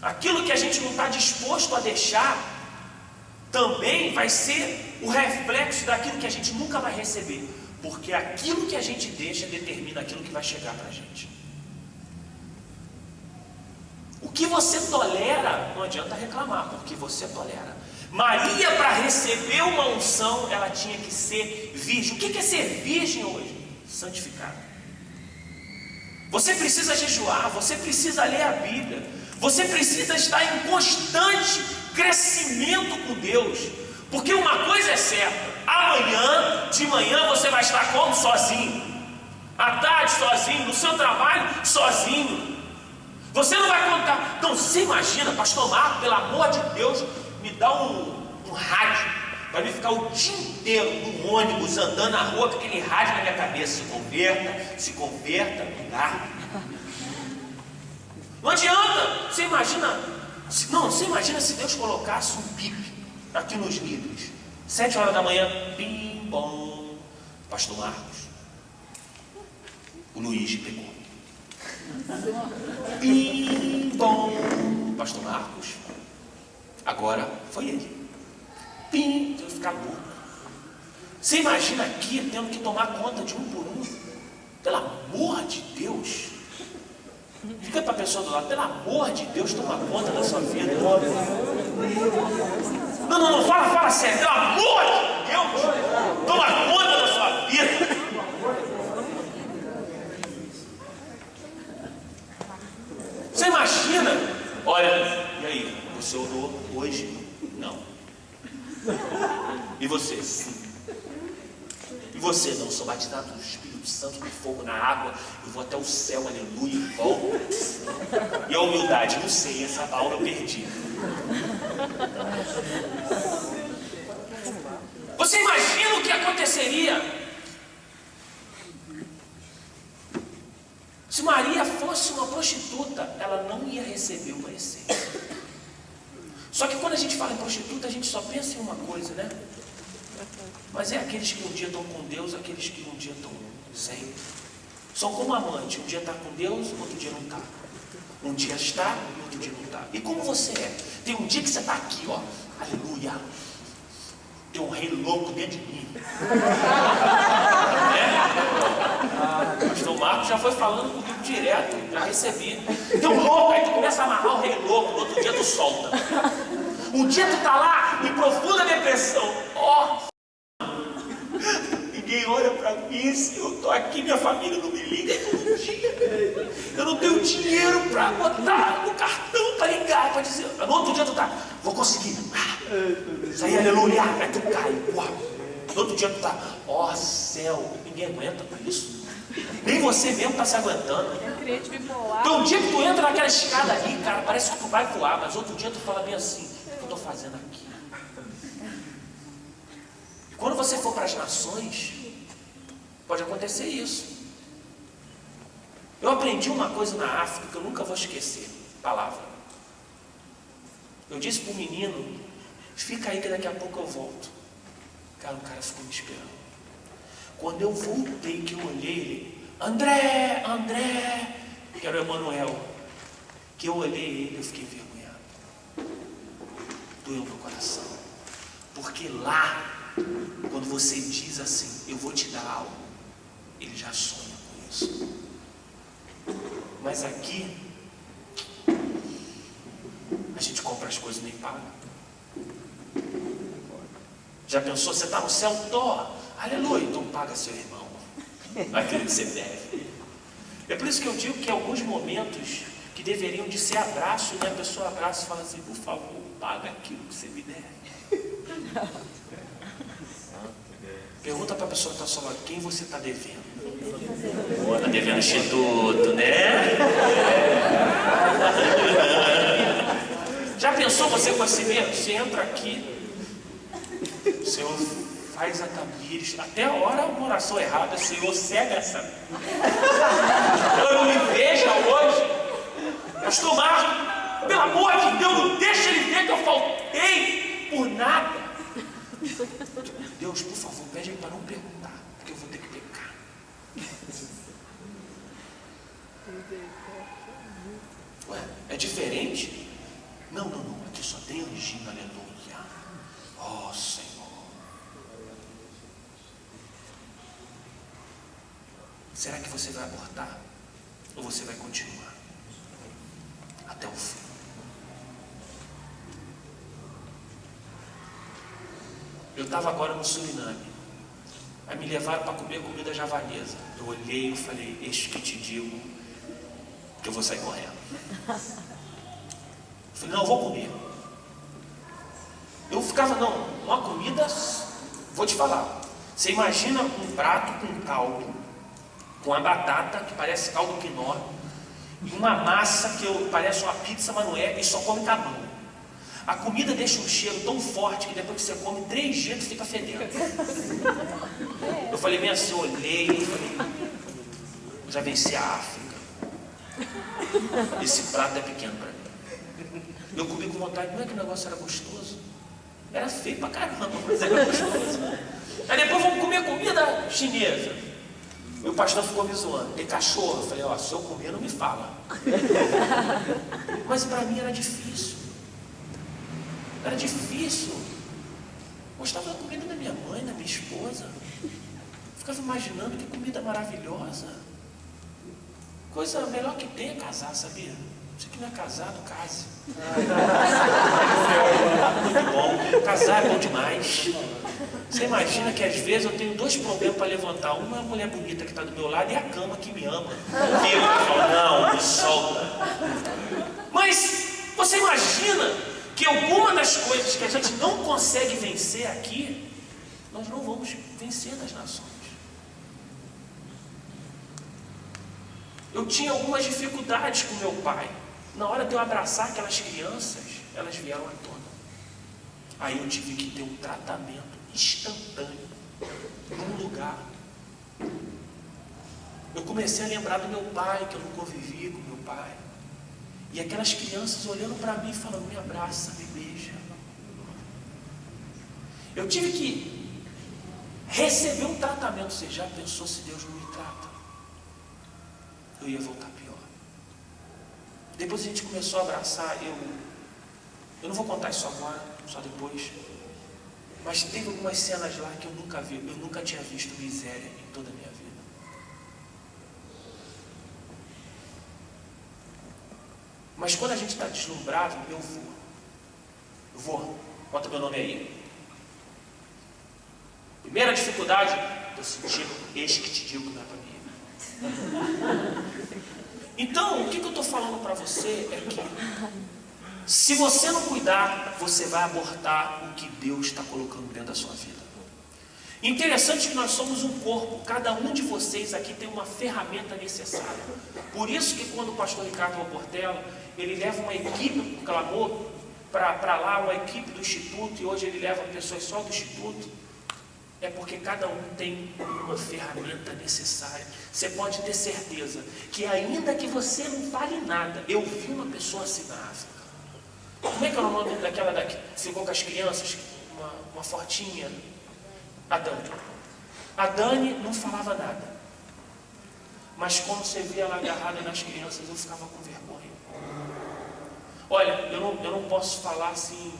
Aquilo que a gente não está disposto a deixar, também vai ser o reflexo daquilo que a gente nunca vai receber. Porque aquilo que a gente deixa determina aquilo que vai chegar para a gente. O que você tolera, não adianta reclamar, porque você tolera. Maria, para receber uma unção, ela tinha que ser virgem. O que é ser virgem hoje? Santificado. Você precisa jejuar, você precisa ler a Bíblia, você precisa estar em constante crescimento com Deus, porque uma coisa é certa: amanhã, de manhã, você vai estar como? Sozinho, à tarde sozinho, no seu trabalho sozinho. Você não vai contar. Então você imagina, pastor Marco, pelo amor de Deus, me dá um rádio para mim ficar o dia inteiro no ônibus, andando na rua com aquele rádio na minha cabeça. Se converta, não dá. Não adianta. Você imagina se Deus colocasse um bip aqui nos líderes. 7 horas da manhã, bim, bom, pastor Marcos, o Luiz pegou. Bim, bom, pastor Marcos, agora foi ele. Pim, eu ia ficar louco. Você imagina aqui tendo que tomar conta de um por um? Pelo amor de Deus. Fica para a pessoa do lado: pelo amor de Deus, toma conta da sua vida. Não, fala sério. Pelo amor de Deus, toma conta da sua vida. Você imagina? Olha, e aí? Você orou hoje? Não. E você? Sim. E você? Não, sou batizado do Espírito Santo, com fogo na água, eu vou até o céu, aleluia, e volto. E a humildade? Não sei, essa aula eu perdi. Você imagina o que aconteceria se Maria fosse uma prostituta? Ela não ia receber o preceito. Só que quando a gente fala em prostituta, a gente só pensa em uma coisa, né? Mas é aqueles que um dia estão com Deus, aqueles que um dia estão sem. São como amante, um dia está com Deus, outro dia não está. Um dia está, outro dia não está. E como você é? Tem um dia que você está aqui, ó, aleluia. Tem um rei louco dentro de mim. O pastor Marcos já foi falando comigo direto, já recebi. Tem um louco, aí tu começa a amarrar o rei louco, no outro dia tu solta. Um dia tu tá lá em profunda depressão. Ninguém olha para mim, eu tô aqui, minha família não me liga todo dia. Eu não tenho dinheiro para botar no cartão para ligar, para dizer. No outro dia tu tá, vou conseguir. Isso aí, aleluia, aí tu cai. No outro dia tu tá, céu, ninguém aguenta com isso. Nem você mesmo tá se aguentando. Então um dia que tu entra naquela escada ali, cara, parece que tu vai voar, mas outro dia tu fala bem assim: o que eu tô fazendo aqui? E quando você for para as nações, pode acontecer isso. Eu aprendi uma coisa na África que eu nunca vou esquecer. Palavra. Eu disse para o menino: fica aí que daqui a pouco eu volto. Cara, o cara ficou me esperando. Quando eu voltei, que eu olhei ele: André, que era o Emanuel. Que eu olhei ele, eu fiquei envergonhado. Doeu meu coração. Porque lá, quando você diz assim: eu vou te dar algo, ele já sonha com isso. Mas aqui, a gente compra as coisas e nem paga. Já pensou? Você está no céu, aleluia, então paga seu irmão aquilo que você deve. É por isso que eu digo que alguns momentos que deveriam de ser abraço, né? A pessoa abraça e fala assim: por favor, paga aquilo que você me deve. Pergunta para a pessoa que está ao seu lado: quem você está devendo? Pô, tá devendo instituto, né? Já pensou você com esse medo? Você entra aqui, o Senhor faz a Tamires, até a hora uma oração errada, Senhor, cega essa. Eu não me veja hoje. Pastor Marco, pelo amor de Deus, não deixa ele ver que eu faltei por nada. Deus, por favor, pede ele para não perguntar, porque eu vou ter que pecar. Ué, é diferente? Não, aqui só tem anjinho, aleluia. Oh, Senhor. Será que você vai abortar? Ou você vai continuar? Até o fim. Eu estava agora no Suriname. Aí me levaram para comer comida javanesa. Eu olhei e falei, eis que te digo que eu vou sair correndo. Eu falei, não, eu vou comer. Eu ficava, não, uma comida, vou te falar. Você imagina um prato com caldo, com a batata, que parece caldo quinó, e uma massa que parece uma pizza, mas não é, e só come com a mão. A comida deixa um cheiro tão forte que depois que você come, 3 dias tu fica fedendo. Eu falei bem assim, eu olhei e falei, já venci a África. Esse prato é pequeno para mim. Eu comi com vontade, não é que o negócio era gostoso? Era feio pra caramba, mas era gostoso. Aí depois vamos comer comida chinesa. E o pastor ficou me zoando, tem cachorro. Eu falei, ó, se eu comer não me fala. Mas para mim era difícil. Era difícil. Gostava da comida da minha mãe, da minha esposa. Ficava imaginando que comida maravilhosa. Coisa melhor que tem é casar, sabia? Você que não é casado, case. Muito bom. Casar é bom demais. Você imagina que às vezes eu tenho 2 problemas para levantar. Uma é a mulher bonita que está do meu lado e a cama que me ama. E eu falo, não, me solta. Mas você imagina que alguma das coisas que a gente não consegue vencer aqui, nós não vamos vencer nas nações. Eu tinha algumas dificuldades com meu pai. Na hora de eu abraçar aquelas crianças, elas vieram à tona. Aí eu tive que ter um tratamento instantâneo, num lugar. Eu comecei a lembrar do meu pai, que eu não convivi com meu pai. E aquelas crianças olhando para mim e falando, me abraça, me beija. Eu tive que receber um tratamento. Você já pensou se Deus não me trata? Eu ia voltar pior. Depois a gente começou a abraçar. Eu não vou contar isso agora, só depois. Mas teve algumas cenas lá que eu nunca vi. Eu nunca tinha visto miséria em toda a minha vida. Mas quando a gente está deslumbrado, eu vou. Bota meu nome aí. Primeira dificuldade, estou sentindo, eis que te digo que não é para mim. Então, o que eu estou falando para você é que, se você não cuidar, você vai abortar o que Deus está colocando dentro da sua vida. Interessante que nós somos um corpo, cada um de vocês aqui tem uma ferramenta necessária. Por isso que quando o pastor Ricardo Portela, ele leva uma equipe do clamor para lá, uma equipe do Instituto, e hoje ele leva pessoas só do Instituto, é porque cada um tem uma ferramenta necessária. Você pode ter certeza que ainda que você não fale nada, eu vi uma pessoa assim na África. Como é que é o nome daquela que ficou com as crianças, uma fortinha? A Dani. A Dani não falava nada. Mas quando você via ela agarrada nas crianças, eu ficava com vergonha. Olha, eu não posso falar assim,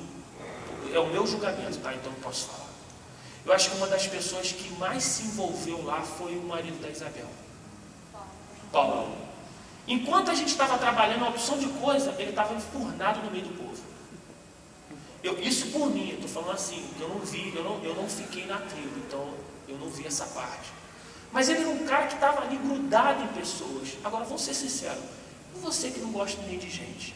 é o meu julgamento, tá? Então não posso falar. Eu acho que uma das pessoas que mais se envolveu lá foi o marido da Isabel, Paulo. Enquanto a gente estava trabalhando uma opção de coisa, ele estava enfurnado no meio do povo. Isso por mim, eu estou falando assim, eu não vi, eu não fiquei na tribo, então eu não vi essa parte. Mas ele era um cara que estava ali grudado em pessoas. Agora, vamos ser sinceros, você que não gosta nem de gente.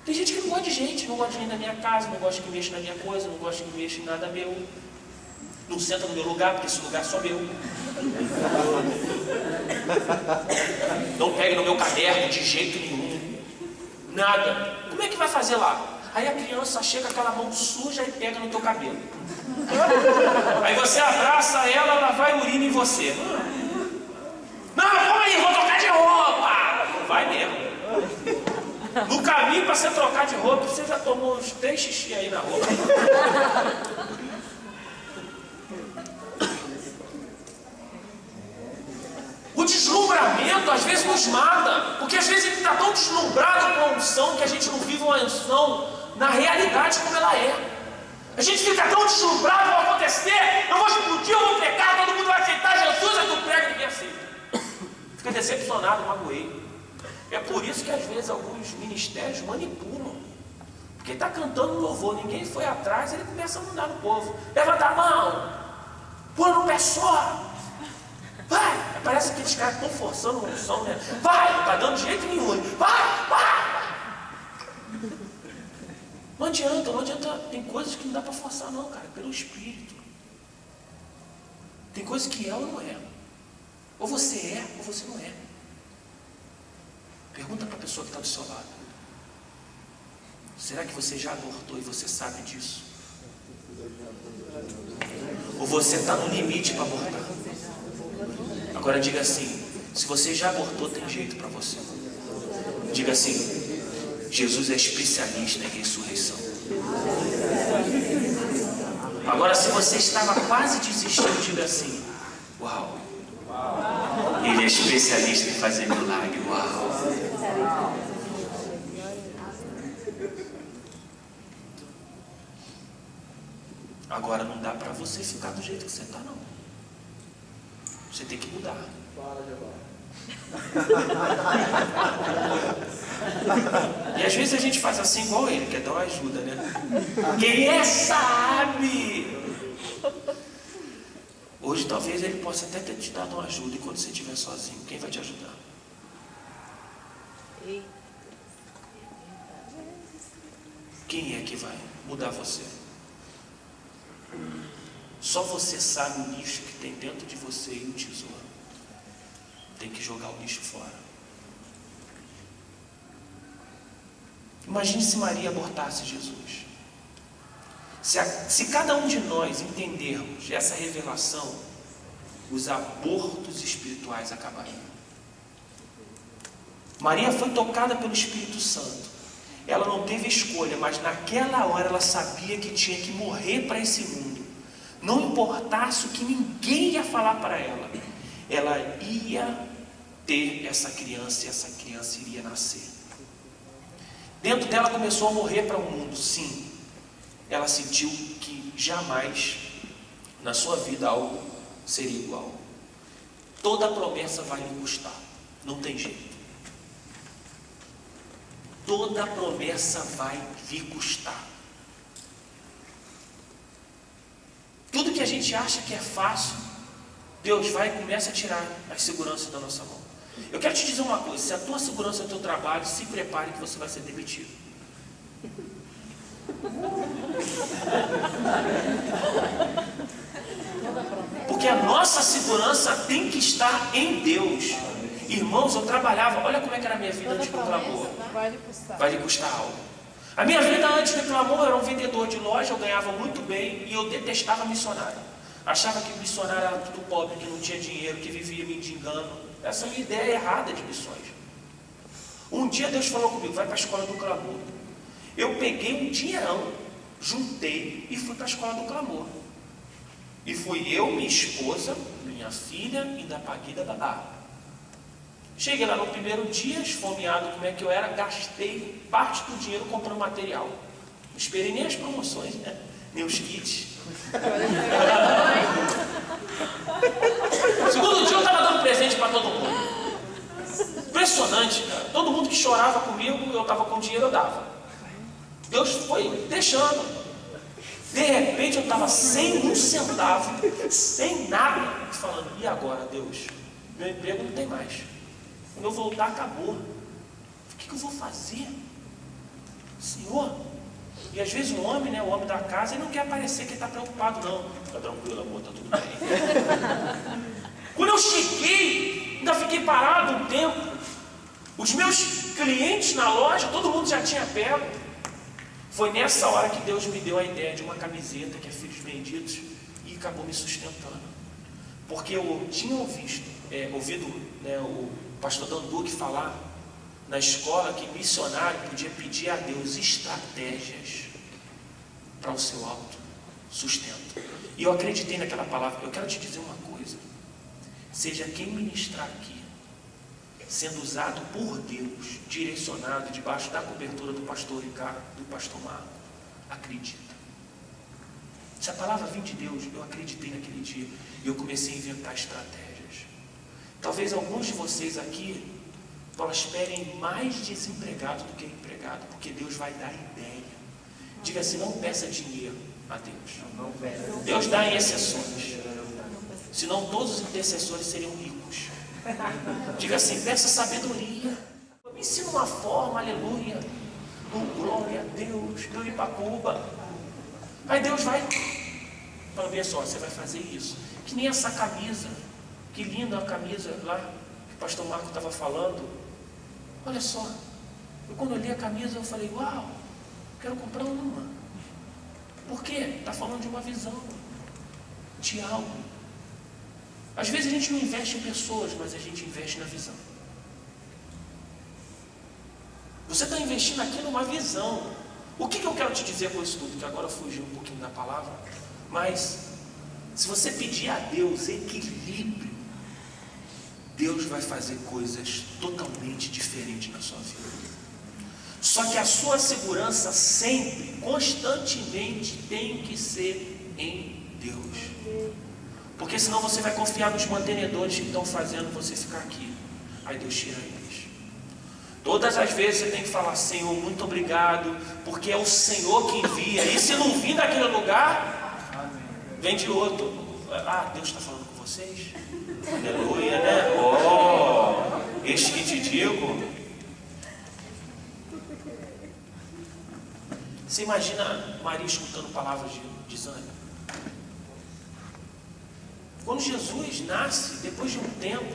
Tem gente que não gosta de gente, não gosta de ir na minha casa, não gosta que mexa na minha coisa, não gosta que mexa em nada meu. Não senta no meu lugar, porque esse lugar é só meu. Não pegue no meu caderno de jeito nenhum. Nada. Como é que vai fazer lá? Aí a criança chega com aquela mão suja e pega no teu cabelo. Aí você abraça ela vai urina em você. Não, calma aí, vou trocar de roupa. Não vai mesmo. No caminho para você trocar de roupa, você já tomou uns 3 xixi aí na roupa. O deslumbramento às vezes nos mata, porque às vezes a gente está tão deslumbrado com a unção que a gente não vive uma unção na realidade como ela é. A gente fica tão deslumbrado, vai acontecer, eu vou explodir, eu vou pregar, todo mundo vai aceitar Jesus, aí tu prega e ninguém aceita. Fica decepcionado, magoei. É por isso que às vezes alguns ministérios manipulam. Porque está cantando louvor, ninguém foi atrás, ele começa a mandar no povo. Levanta a mão, pula no pé só. Vai! Parece que aqueles caras estão forçando uma unção, né? Vai! Não está dando jeito nenhum. Vai! Não adianta. Tem coisas que não dá para forçar, não, cara. Pelo Espírito. Tem coisas que é ou não é. Ou você é, ou você não é. Pergunta para a pessoa que está do seu lado. Será que você já abortou e você sabe disso? Ou você está no limite para abortar? Agora diga assim, se você já abortou, tem jeito para você. Diga assim, Jesus é especialista em ressurreição. Agora, se você estava quase desistindo, diga assim, uau, ele é especialista em fazer milagre, uau. Agora não dá para você ficar do jeito que você está, não. Você tem que mudar. E às vezes a gente faz assim igual ele, quer dar uma ajuda, né? Quem é sabe. Hoje talvez ele possa até ter te dado uma ajuda, e quando você estiver sozinho, quem vai te ajudar? Quem é que vai mudar você? Só você sabe o lixo que tem dentro de você e o tesouro. Tem que jogar o lixo fora. Imagine se Maria abortasse Jesus. Se cada um de nós entendermos essa revelação, os abortos espirituais acabariam. Maria foi tocada pelo Espírito Santo. Ela não teve escolha, mas naquela hora ela sabia que tinha que morrer para esse mundo. Não importasse o que ninguém ia falar para ela, ela ia ter essa criança e essa criança iria nascer. Dentro dela começou a morrer para o mundo, sim. Ela sentiu que jamais na sua vida algo seria igual. Toda promessa vai lhe custar, não tem jeito. Toda promessa vai lhe custar. Tudo que a gente acha que é fácil, Deus vai e começa a tirar as seguranças da nossa mão. Eu quero te dizer uma coisa, se a tua segurança é o teu trabalho, se prepare que você vai ser demitido. Porque a nossa segurança tem que estar em Deus. Irmãos, eu trabalhava, olha como é que era a minha vida antes do clamor. Vai lhe custar algo. A minha vida antes do clamor, eu era um vendedor de loja, eu ganhava muito bem e eu detestava missionário. Achava que missionário era tudo pobre, que não tinha dinheiro, que vivia mendigando. Essa é a minha ideia errada de missões. Um dia Deus falou comigo, vai para a escola do clamor. Eu peguei um dinheirão, juntei e fui para a escola do clamor. E fui eu, minha esposa, minha filha, ainda paguei da babá. Cheguei lá no primeiro dia, esfomeado como é que eu era, gastei parte do dinheiro comprando material. Não esperei nem as promoções, né? Nem os kits. Segundo dia eu estava dando presente para todo mundo. Impressionante, cara. Todo mundo que chorava comigo, eu estava com dinheiro, eu dava. Deus foi deixando. De repente eu estava sem um centavo, sem nada, falando, e agora, Deus? Meu emprego não tem mais. Quando eu voltar, acabou. O que eu vou fazer? Senhor? E às vezes o homem, né, o homem da casa, ele não quer parecer que ele está preocupado, não. Fica tranquilo, amor, está tudo bem. Quando eu cheguei, ainda fiquei parado um tempo. Os meus clientes na loja, todo mundo já tinha pego. Foi nessa hora que Deus me deu a ideia de uma camiseta que é Filhos Benditos e acabou me sustentando. Porque eu tinha ouvido né, o pastor Danduque falar na escola que missionário podia pedir a Deus estratégias para o seu alto sustento. E eu acreditei naquela palavra. Eu quero te dizer uma coisa: seja quem ministrar aqui, sendo usado por Deus, direcionado debaixo da cobertura do pastor Ricardo, do pastor Marco, acredita. Se a palavra vem de Deus, eu acreditei naquele dia e eu comecei a inventar estratégias. Talvez alguns de vocês aqui prosperem mais desempregado do que empregado, porque Deus vai dar ideia. Diga assim: não peça dinheiro a Deus. Deus dá em exceções. Senão todos os intercessores seriam ricos. Diga assim: peça sabedoria. Me ensina uma forma, aleluia. Oh, glória a Deus, deu Ipacuba. Aí Deus vai fala: vê só, você vai fazer isso. Que nem essa camisa. Que linda a camisa lá que o pastor Marco estava falando. Olha só, eu quando olhei a camisa eu falei: uau, quero comprar uma. Por quê? Está falando de uma visão, de algo. Às vezes a gente não investe em pessoas, mas a gente investe na visão. Você está investindo aqui numa visão. O que eu quero te dizer com isso tudo? Que agora fugiu um pouquinho da palavra. Mas, se você pedir a Deus equilíbrio, Deus vai fazer coisas totalmente diferentes na sua vida. Só que a sua segurança sempre, constantemente, tem que ser em Deus. Porque senão você vai confiar nos mantenedores que estão fazendo você ficar aqui. Aí Deus tira eles. Todas as vezes você tem que falar: Senhor, muito obrigado, porque é o Senhor que envia. E se não vir daquele lugar, vem de outro. Ah, Deus está falando com vocês? Aleluia, né? Oh, este que te digo. Você imagina Maria escutando palavras de desânimo? Quando Jesus nasce, depois de um tempo,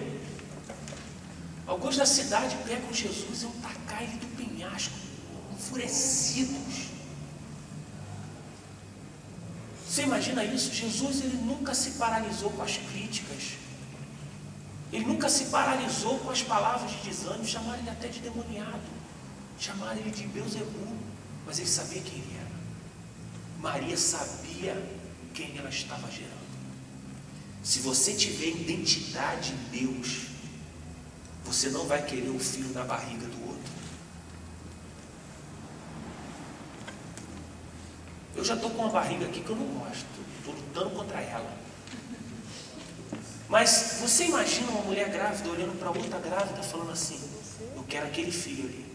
alguns da cidade pegam Jesus e vão tacar ele do penhasco, enfurecidos. Você imagina isso? Jesus, ele nunca se paralisou com as críticas. Ele nunca se paralisou com as palavras de desânimo. Chamaram ele até de demoniado. Chamaram ele de Beelzebul. Mas ele sabia quem ele era. Maria sabia quem ela estava gerando. Se você tiver identidade em Deus, você não vai querer o filho na barriga do outro. Eu já estou com uma barriga aqui que eu não gosto. Estou lutando contra ela. Mas você imagina uma mulher grávida olhando para outra grávida falando assim: eu quero aquele filho ali.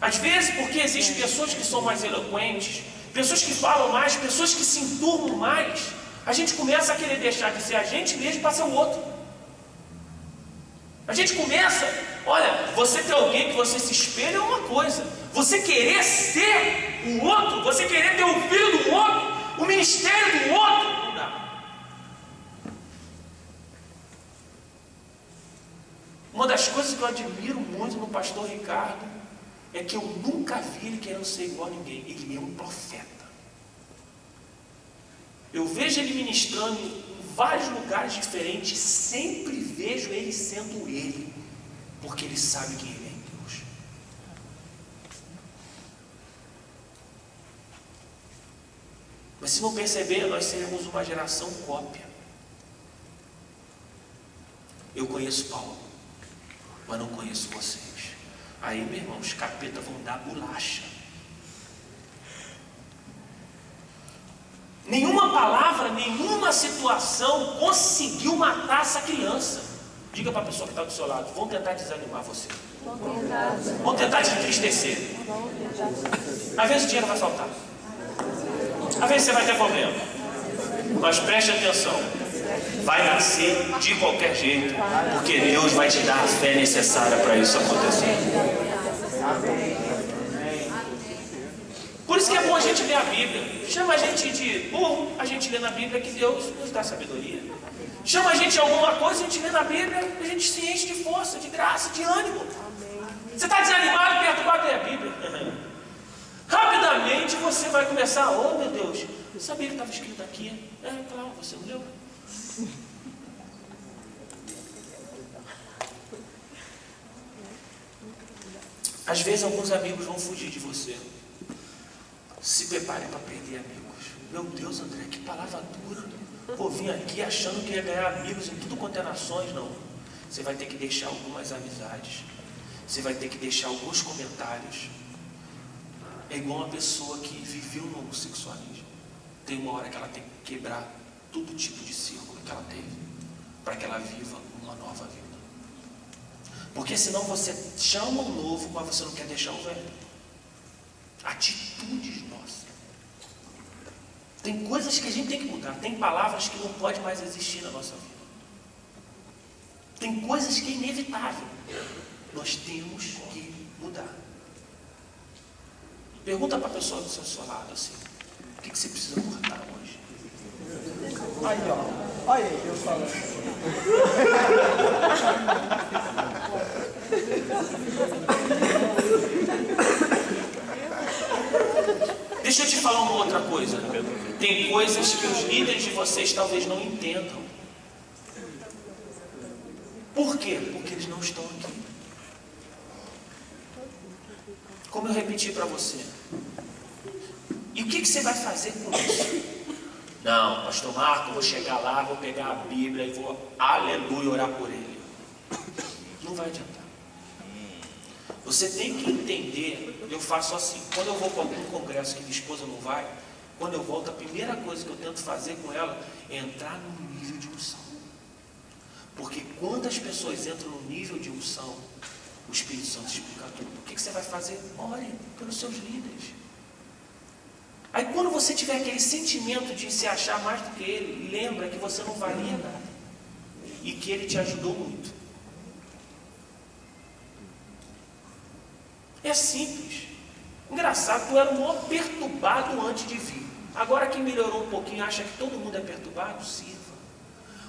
Às vezes, porque existem pessoas que são mais eloquentes, pessoas que falam mais, pessoas que se enturmam mais, a gente começa a querer deixar de ser a gente mesmo para ser o outro. A gente começa, olha, você ter alguém que você se espelha é uma coisa. Você querer ser o outro, você querer ter o filho do outro, o ministério do outro, não dá. Uma das coisas que eu admiro muito no pastor Ricardo é que eu nunca vi ele querendo ser igual a ninguém. Ele é um profeta. Eu vejo ele ministrando em vários lugares diferentes, sempre vejo ele sendo ele, porque ele sabe quem ele é em Deus. Mas se não perceber, nós seremos uma geração cópia. Eu conheço Paulo, mas não conheço vocês. Aí, meu irmão, os capetas vão dar bolacha. Nenhuma palavra, nenhuma situação conseguiu matar essa criança. Diga para a pessoa que está do seu lado: vão tentar desanimar você. Vão tentar te entristecer. Às vezes o dinheiro vai faltar. Às vezes você vai ter problema. Mas preste atenção: vai nascer de qualquer jeito, porque Deus vai te dar a fé necessária para isso acontecer. isso que é bom a gente ler a Bíblia. Chama a gente de burro, a gente lê na Bíblia que Deus nos dá sabedoria. Chama a gente de alguma coisa, a gente lê na Bíblia, a gente se enche de força, de graça, de ânimo. Você está desanimado, perturbado, lê a Bíblia. Rapidamente você vai começar, oh meu Deus, eu sabia que estava escrito aqui. É claro, você não leu. Às vezes alguns amigos vão fugir de você. Se prepare para perder amigos. Meu Deus, André, que palavra dura. Vou vir aqui achando que ia ganhar amigos em tudo quanto é nações. Não. Você vai ter que deixar algumas amizades. Você vai ter que deixar alguns comentários. É igual uma pessoa que viveu no homossexualismo. Tem uma hora que ela tem que quebrar todo tipo de círculo que ela teve, para que ela viva uma nova vida. Porque senão você chama o novo, mas você não quer deixar o velho. Atitudes nossas. Tem coisas que a gente tem que mudar. Tem palavras que não pode mais existir na nossa vida. Tem coisas que é inevitável. Nós temos que mudar. Pergunta para a pessoa do seu lado assim: o que você precisa cortar hoje? Aí, ó. Olha aí, Deus falando. Deixa eu te falar uma outra coisa. Tem coisas que os líderes de vocês talvez não entendam. Por quê? Porque eles não estão aqui. Como eu repeti para você. E o que você vai fazer com isso? Não, pastor Marco, eu vou chegar lá, vou pegar a Bíblia e vou, aleluia, orar por ele. Não vai adiantar. Você tem que entender, eu faço assim, quando eu vou para algum congresso que minha esposa não vai, quando eu volto, a primeira coisa que eu tento fazer com ela é entrar no nível de unção. Porque quando as pessoas entram no nível de unção, o Espírito Santo explica tudo. O que você vai fazer? Ore pelos seus líderes. Aí quando você tiver aquele sentimento de se achar mais do que ele, lembra que você não valia nada. E que ele te ajudou muito. É simples. Engraçado, tu era o maior perturbado antes de vir. Agora que melhorou um pouquinho, acha que todo mundo é perturbado? Sirva.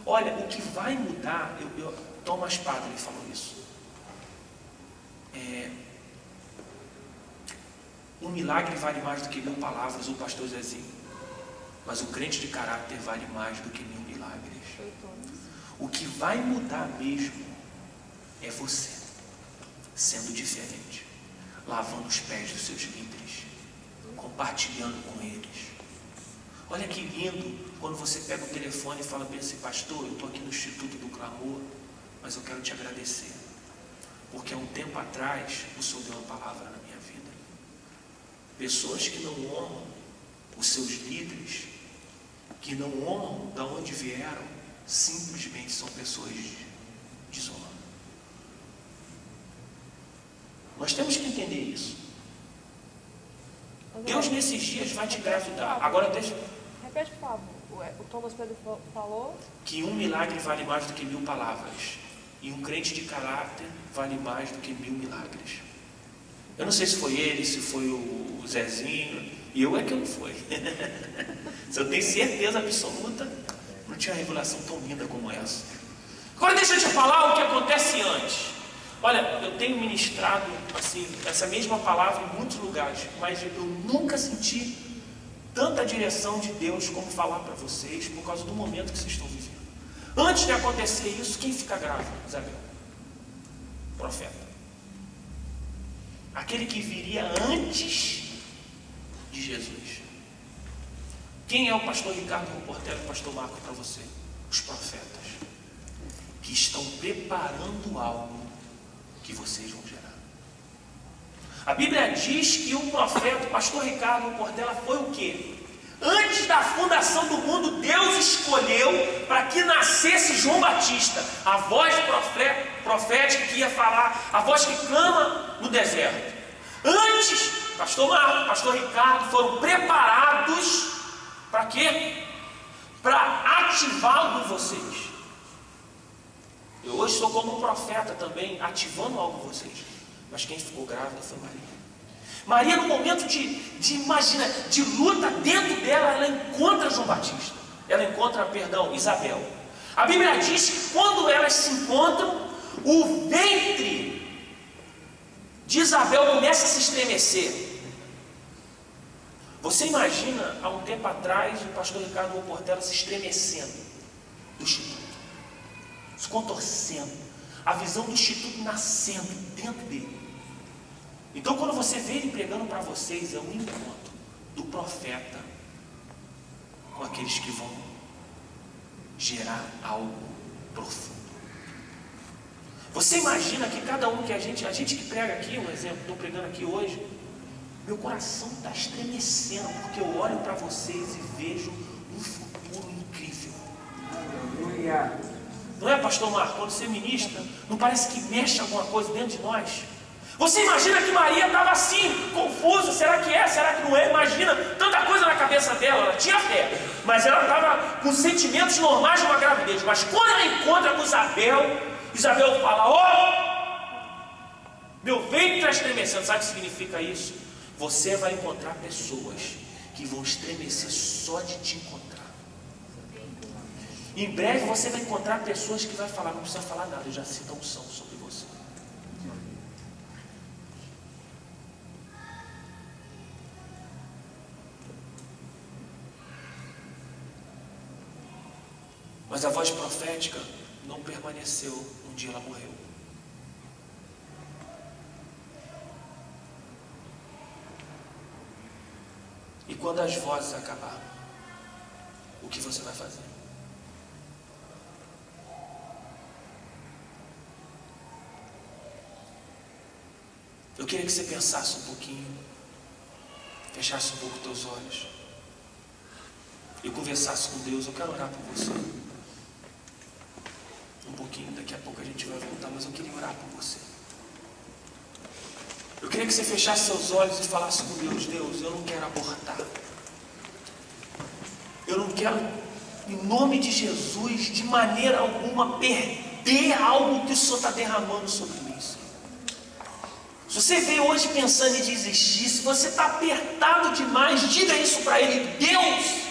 Olha, o que vai mudar, Thomas Padre falou isso. Um milagre vale mais do que 1000 palavras, o pastor Zezinho. Mas o crente de caráter vale mais do que 1000 milagres. O que vai mudar mesmo é você, sendo diferente, lavando os pés dos seus líderes, compartilhando com eles. Olha que lindo quando você pega o telefone e fala bem assim: pastor, eu estou aqui no Instituto do Clamor, mas eu quero te agradecer, porque há um tempo atrás o Senhor deu uma palavra na minha vida. Pessoas que não honram os seus líderes, que não honram de onde vieram, simplesmente são pessoas desonrando. Nós temos que entender isso. Deus nesses dias vai te engravidar. Agora deixa. Repete, por favor. O Thomas Pedro falou Que um milagre vale mais do que 1000 palavras. E um crente de caráter vale mais do que 1000 milagres. Eu não sei se foi ele, se foi o Zezinho. E eu é que não foi. Se eu tenho certeza absoluta, não tinha uma revelação tão linda como essa. Agora deixa eu te falar o que acontece antes. Olha, eu tenho ministrado assim, essa mesma palavra em muitos lugares, mas eu nunca senti tanta direção de Deus como falar para vocês, por causa do momento que vocês estão vivendo. Antes de acontecer isso, quem fica grávida, Isabel? Profeta. Aquele que viria antes de Jesus. Quem é o pastor Ricardo Portela e o pastor Marco para você? Os profetas, que estão preparando algo que vocês vão gerar. A Bíblia diz que o profeta, o pastor Ricardo Portela, foi o quê? Antes da fundação do mundo, Deus escolheu para que nascesse João Batista, a voz profética que ia falar, a voz que clama no deserto. Antes, pastor Marco, pastor Ricardo foram preparados para quê? Para ativar algo em vocês. Eu hoje sou como um profeta também, ativando algo em vocês. Mas quem ficou grávida foi Maria. Maria, no momento de imagina, de luta dentro dela, ela encontra João Batista. Ela encontra, Isabel. A Bíblia diz que quando elas se encontram, o ventre de Isabel começa a se estremecer. Você imagina, há um tempo atrás, o pastor Ricardo Portela se estremecendo do instituto, se contorcendo, a visão do instituto nascendo dentro dele. Então, quando você vê ele pregando para vocês, é um encontro do profeta com aqueles que vão gerar algo profundo. Você imagina que cada um que a gente que prega aqui, um exemplo, estou pregando aqui hoje, meu coração está estremecendo, porque eu olho para vocês e vejo um futuro incrível. Aleluia. Não é, pastor Marco? Quando você ministra, não parece que mexe alguma coisa dentro de nós? Você imagina que Maria estava assim, confusa, será que é, será que não é? Imagina, tanta coisa na cabeça dela, ela tinha fé, mas ela estava com sentimentos normais de uma gravidez. Mas quando ela encontra com Isabel fala, meu ventre está estremecendo. Sabe o que significa isso? Você vai encontrar pessoas que vão estremecer só de te encontrar. Em breve você vai encontrar pessoas que vai falar, não precisa falar nada, eu já sinto a unção sobre você. Mas a voz profética não permaneceu, um dia ela morreu. E quando as vozes acabarem, o que você vai fazer? Eu queria que você pensasse um pouquinho, fechasse um pouco os teus olhos e conversasse com Deus. Eu quero orar por você. Um pouquinho, daqui a pouco a gente vai voltar, mas eu queria orar por você. Eu queria que você fechasse seus olhos e falasse com Deus, Deus, eu não quero abortar. Eu não quero, em nome de Jesus, de maneira alguma, perder algo que o Senhor está derramando sobre mim, Senhor. Se você veio hoje pensando em desistir, se você está apertado demais, diga isso para Ele. Deus,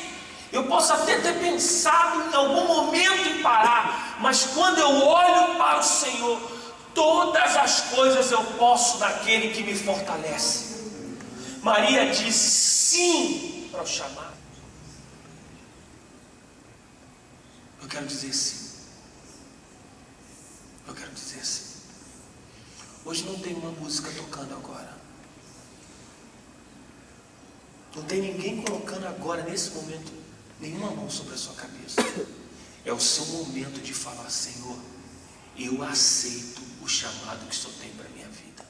eu posso até ter pensado em algum momento em parar, mas quando eu olho para o Senhor, todas as coisas eu posso naquele que me fortalece. Maria disse sim para o chamado. Eu quero dizer sim. Eu quero dizer sim. Hoje não tem uma música tocando agora. Não tem ninguém colocando agora, nesse momento, nenhuma mão sobre a sua cabeça. É o seu momento de falar, Senhor, eu aceito o chamado que o Senhor tem para a minha vida.